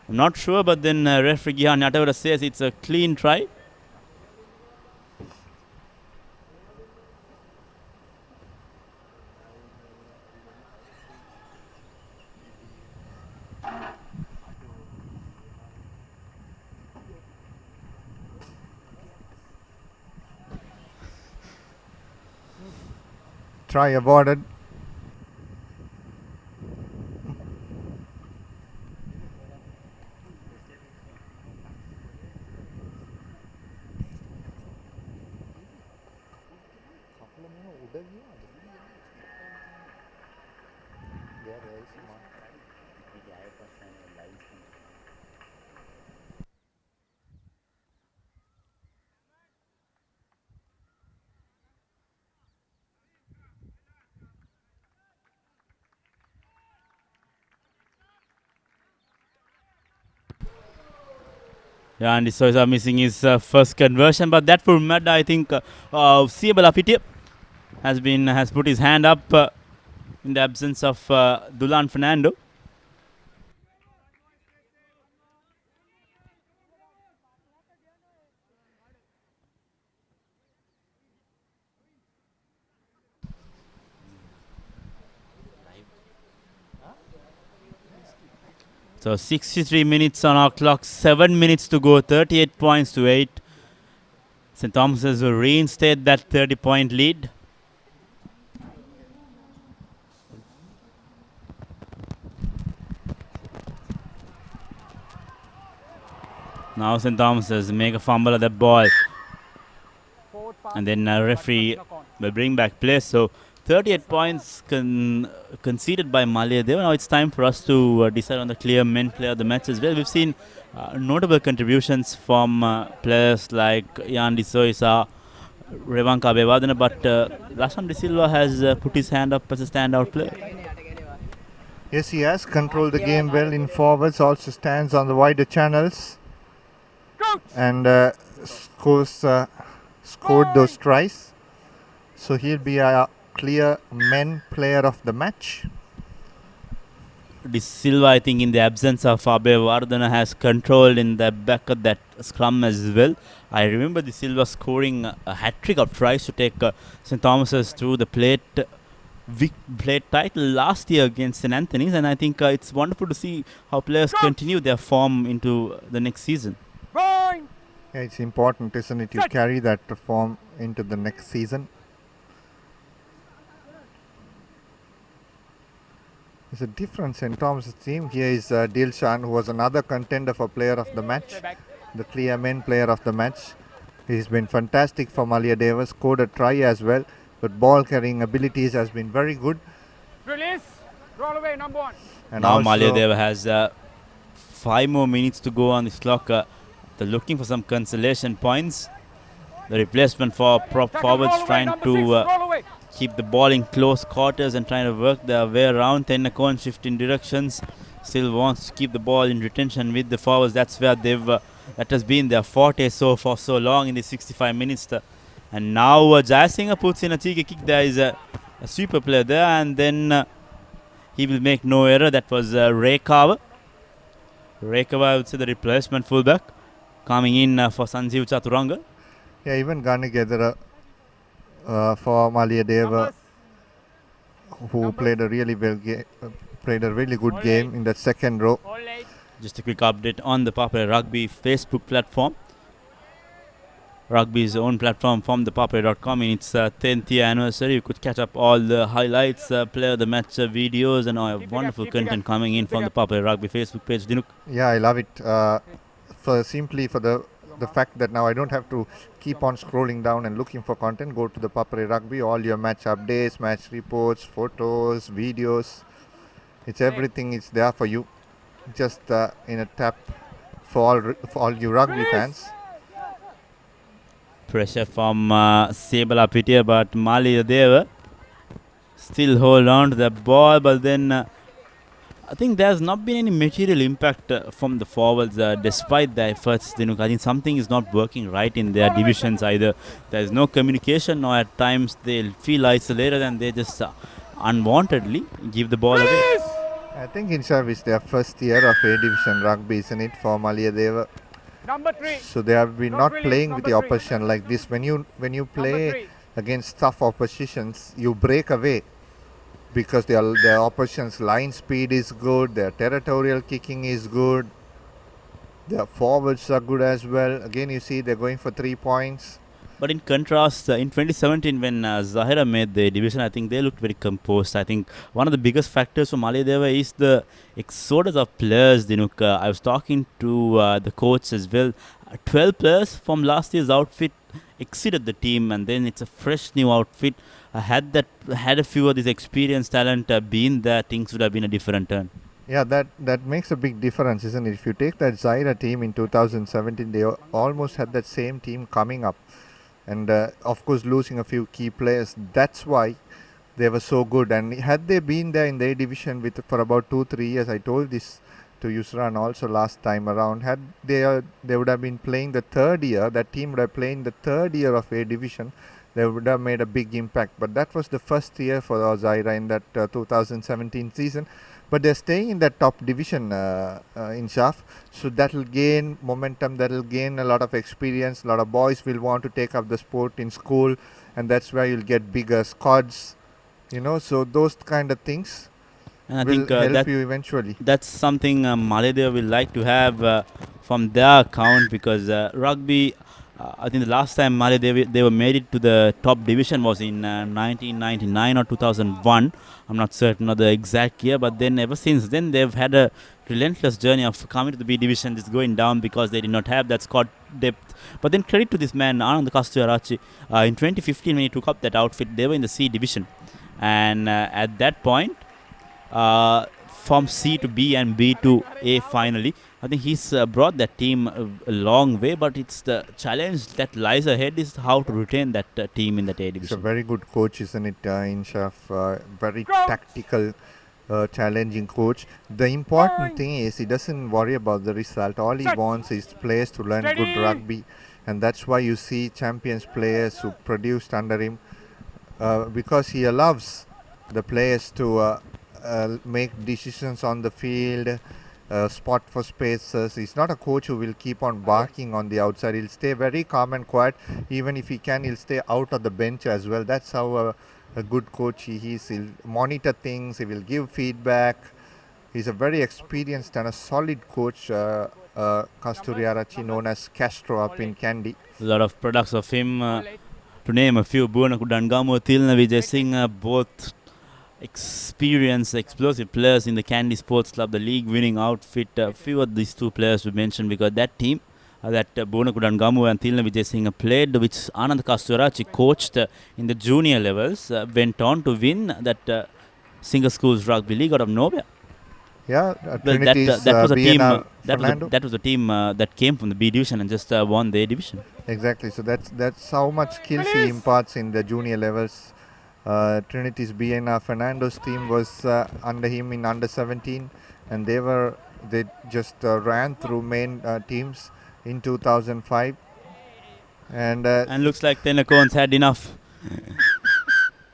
I'm not sure, but then referee Gihan Natavara says it's a clean try. Try avoided. Yeah, and Soisa missing his first conversion, but that for Mad, I think Siembala PTA has put his hand up in the absence of Dulan Fernando. So 63 minutes on our clock, 7 minutes to go, 38 points to 8. St. Thomas's will reinstate that 30-point lead. Now St. Thomas's make a fumble at the ball. And then referee will bring back play. So 38 points conceded by Maliyadeva. Now it's time for us to decide on the clear men player of the match as well. We've seen notable contributions from players like Yandi Soisa, Revanka Bevadana, but Rasan De Silva has put his hand up as a standout player. Yes, he has controlled the game well in forwards, also stands on the wider channels and scored those tries. So he'll be a clear men player of the match. De Silva, I think, in the absence of Abevardhana, has controlled in the back of that scrum as well. I remember De Silva scoring a hat-trick of tries to take St. Thomas's through the plate title last year against St. Anthony's, and I think it's wonderful to see how players continue their form into the next season. Yeah, it's important, isn't it? You carry that form into the next season. There's a difference in Thomas' team. Here is Dilshan, who was another contender for player of the match, the clear men player of the match. He's been fantastic for Maliyadeva, scored a try as well, but ball carrying abilities has been very good. Release, roll away, number 1. And now Maliyadeva has 5 more minutes to go on this clock. They're looking for some consolation points. The replacement for prop forwards trying to keep the ball in close quarters and trying to work their way around. Tennakoon shift in directions. Still wants to keep the ball in retention with the forwards. That's where that has been their forte for so long in the 65 minutes. And now Jayasinghe puts in a cheeky kick. There is a super player there, and then he will make no error. That was Rekava. Rekava, I would say, the replacement fullback, coming in for Sanjeev Chaturanga. Yeah, even Ganegedara for Maliyadeva, who played a really good game in that second row. Just a quick update on the Papare Rugby Facebook platform. Rugby's own platform from ThePapare.com. In its 10th year anniversary, you could catch up all the highlights, player of the match videos, and wonderful content coming in from the Papare Rugby Facebook page. Dinuk? Yeah, I love it. Simply for the fact that now I don't have to keep on scrolling down and looking for content. Go to the Papare Rugby, all your match updates, match reports, photos, videos. It's everything is there for you, just in a tap for all you rugby fans. Pressure from Sable up here, but Maliyadeva still hold on to the ball, but then I think there's not been any material impact from the forwards despite the efforts. I think something is not working right in their divisions either. There's no communication, or at times they'll feel isolated and they just unwantedly give the ball away. I think Inshav is their first year of A Division rugby, isn't it, for Maliyadeva? Number 3. So they have been not playing with the opposition like this. When you play against tough oppositions, you break away because their opposition's line speed is good, their territorial kicking is good, their forwards are good as well. Again, you see they're going for 3 points. But in contrast, in 2017, when Zahira made the division, I think they looked very composed. I think one of the biggest factors for Maliyadeva is the exodus of players. I was talking to the coach as well. 12 players from last year's outfit exceeded the team, and then it's a fresh new outfit. Had a few of this experienced talent been there, things would have been a different turn. Yeah, that makes a big difference, isn't it? If you take that Zahira team in 2017, they almost had that same team coming up. And of course losing a few key players, that's why they were so good. And had they been there in the A division for about 2-3 years, I told this to Yusran also last time around, had they would have been playing the third year, that team would have played the third year of A division, they would have made a big impact. But that was the first year for Zahira in that 2017 season. But they're staying in that top division in Shaf, so that will gain momentum, that will gain a lot of experience. A lot of boys will want to take up the sport in school, and that's where you'll get bigger squads, so those kind of things will help you eventually. That's something Maliyadeva will like to have from their account, because rugby, I think the last time they were made it to the top division was in 1999 or 2001. I'm not certain of the exact year, but then ever since then they've had a relentless journey of coming to the B division, just going down because they did not have that squad depth. But then credit to this man, Anand Kastuyarachi. In 2015, when he took up that outfit, they were in the C division. And at that point, from C to B and B to A finally, I think he's brought that team a long way, but it's the challenge that lies ahead is how to retain that team in that A He's a division. very good coach, isn't it, Inshaf? Very tactical, challenging coach. The important thing is he doesn't worry about the result. All he wants is players to learn good rugby, and that's why you see champions players who produced under him, because he allows the players to make decisions on the field, spot for spaces. He's not a coach who will keep on barking on the outside. He'll stay very calm and quiet. Even if he can, he'll stay out of the bench as well. That's how a good coach he is. He'll monitor things. He will give feedback. He's a very experienced and a solid coach, Kasturi Arachi, known as Castro up in Kandy. A lot of products of him, to name a few, Buonaku Dangamu, Tilna Vijay Singh, both experienced, explosive players in the Kandy Sports Club, the league winning outfit. Few of these two players we mentioned because that team that Buonaku Dangamu and Tilna Vijay Singh played, which Anand Kasturachi coached in the junior levels, went on to win that Singer Schools Rugby League out of nowhere. Yeah, Well, that was a team. That was a team that came from the B division and just won the A division. Exactly. So that's how much skills he imparts in the junior levels. Trinity's BNR Fernando's team was under him in under 17, and they just ran through main teams in 2005. And looks like Tenacones had enough,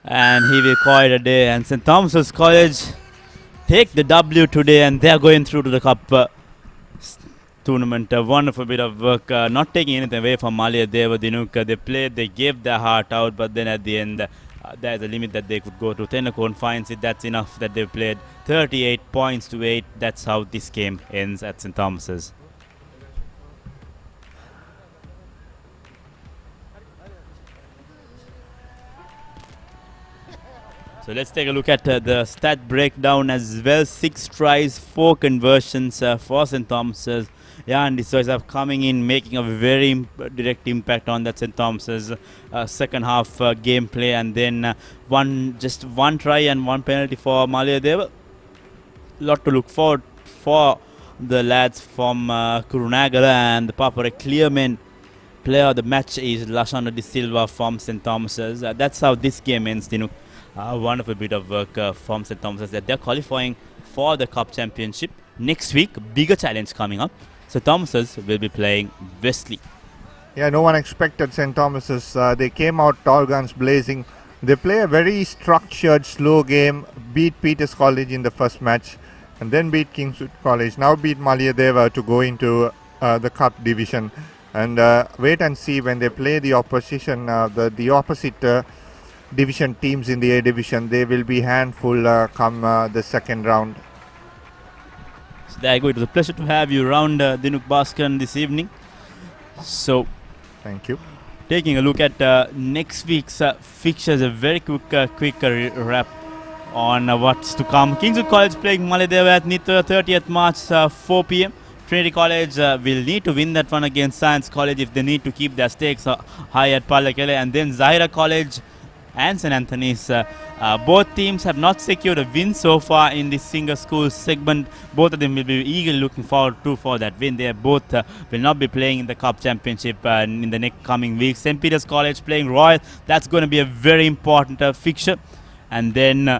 and he will call it a day. And St. Thomas's College take the W today, and they are going through to the cup tournament. A wonderful bit of work, not taking anything away from Maliyadeva Dinuk. They played, they gave their heart out, but then at the end, there's a limit that they could go to. Tenacone finds it, that's enough that they played. 38 points to 8. That's how this game ends at St. Thomas's. So let's take a look at the stat breakdown as well. 6 tries, 4 conversions for St. Thomas's. Yeah, and these guys are coming in, making a very direct impact on that St. Thomas's second half gameplay, and then just one try and one penalty for Maliyadeva. Lot to look forward for the lads from Kurunagala, and the Papare Clearman player of the match is Lashana De Silva from St. Thomas's. That's how this game ends, Dinuk. Wonderful bit of work from St. Thomas's. That they're qualifying for the Cup Championship. Next week, bigger challenge coming up. St. Thomas's will be playing Wesley. Yeah, no one expected St. Thomas's. They came out all guns blazing. They play a very structured, slow game. Beat Peters College in the first match, and then beat Kingswood College. Now beat Maliyadeva to go into the Cup division. And wait and see when they play the opposition, the opposite division teams in the A division. They will be handful come the second round. So there you go. It was a pleasure to have you around Dinuk Bhaskaran this evening. So, thank you. Taking a look at next week's fixtures, a very quick wrap on what's to come. Kingswood College playing Maliyadeva at Nitra, 30th March, 4 p.m. Trinity College will need to win that one against Science College if they need to keep their stakes high at Palakele. And then Zahira College and St. Anthony's. Both teams have not secured a win so far in this Singer Schools segment. Both of them will be eagerly looking forward for that win. They both will not be playing in the Cup Championship in the next coming weeks. St. Peter's College playing Royal. That's going to be a very important fixture. And then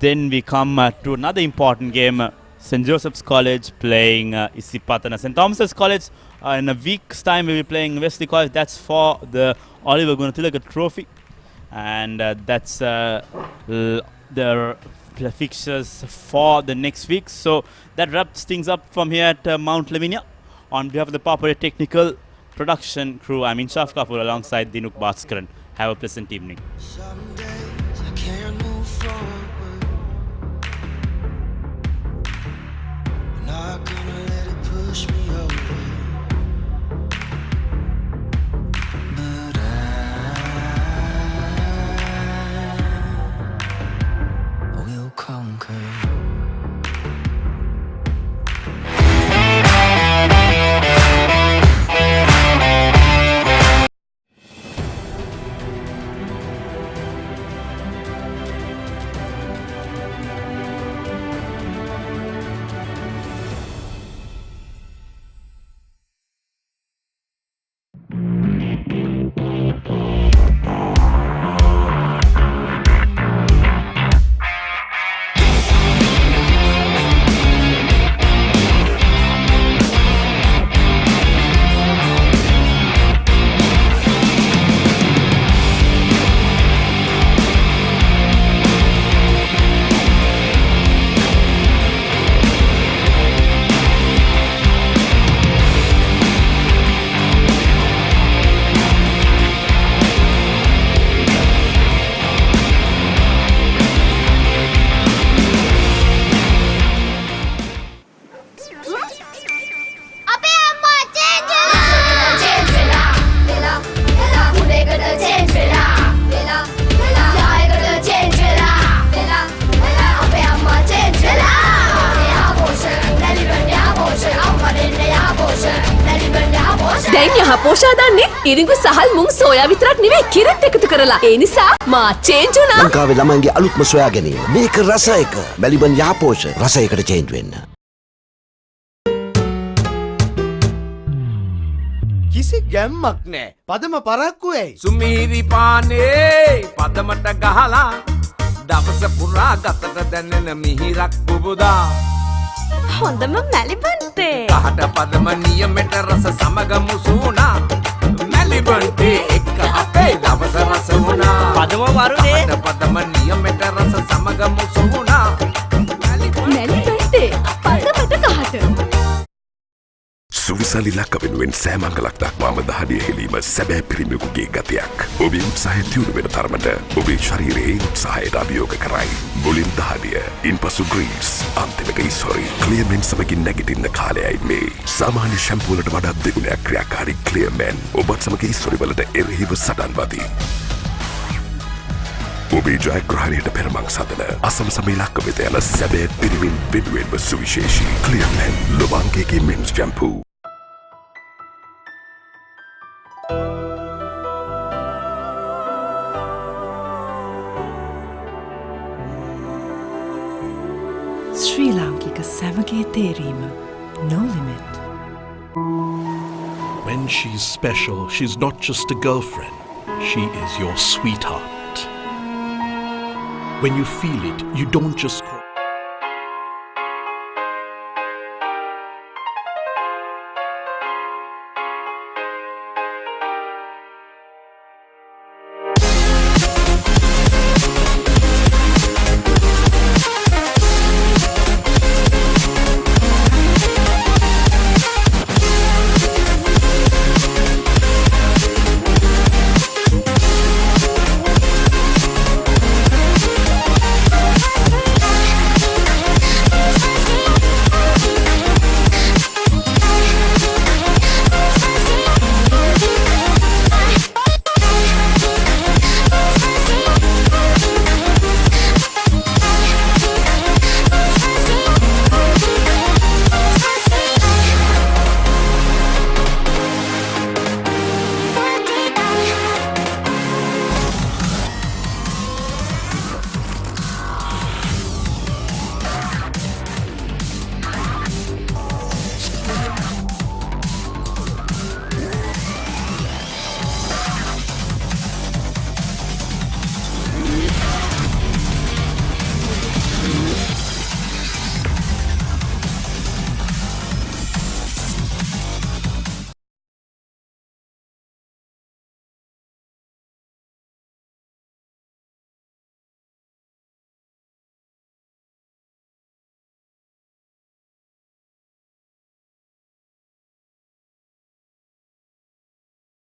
we come to another important game. St. Joseph's College playing Isipatana. St. Thomas's College in a week's time will be playing Wesley College. That's for the Oliver Gunathilaga Trophy. And that's the fixtures for the next week. So that wraps things up from here at Mount Lavinia. On behalf of the Papare Technical Production crew, I'm Inshaf Kapoor alongside Dinuk Bhaskaran. Have a pleasant evening. Not gonna let it push me over, but I will conquer. දැන් යහපෝෂා දන්නේ ඉරිඟු සහල් මුං soya විතරක් නෙවෙයි කිරිත් එකතු කරලා. ඒ නිසා මා change වුණා. ලංකාවේ ළමයින්ගේ අලුත්ම සොයා ගැනීම. මේක රස එක. මැලිබන් යාපෝෂ රසයකට චේන්ජ් වෙන්න. කිසි ගැම්මක් නෑ. පදම පරක්කු ඇයි? සුමීරි පානේ පදමට ගහලා දවස පුරා ගතට දැනෙන මිහිරක් පුබුදා හොඳම මැලිබන්තේ. කහට පදම නියමෙට රස සමග මුසුණා මැලිබන්තේ එක්ක අපේ දවස රස වුණා. පදම වරුනේ. කහට පදම නියමෙට රස සමග මුසුණා මැලිබන්තේ පදමට කහට. සුවිසලි ලක්ක වෙනුවෙන් සෑමංගලක් දක්වාම දහඩිය හෙලීම සැබෑ පිරිමියෙකුගේ ගතියක්. ඔබේ උත්සාහය තියුණු වෙන තරමට ඔබේ ශරීරයේ උත්සාහයට අභියෝග කරයි. මුලින් දහඩිය, ඉන්පසු ග්‍රීස්, අන්තිමට ඉස්හොරි. ක්ලියර්මෙන් සමගින් නැගිටින්න කාලයයි මේ. සාමාන්‍ය ෂැම්පූ වලට වඩා දෙගුණයක් ක්‍රියාකාරී ක්ලියර්මෙන් ඔබත් සමග ඉස්හොරි වලට එරෙහිව සටන් වදී. ඔබේ ජයග්‍රහණයට පෙරමං සදන අසමසම ඉලක්ක වෙත යන සැබෑ පිරිමින් වෙනුවෙන්ම සුවිශේෂී ක්ලියර්මෙන් ලොබාංකේගේ මෙන්ස් ෂැම්පූ. ශ්‍රී ලාංකික සැමගේ තේරීම no limit. When she's special, she's not just a girlfriend. She is your sweetheart. When you feel it, you don't just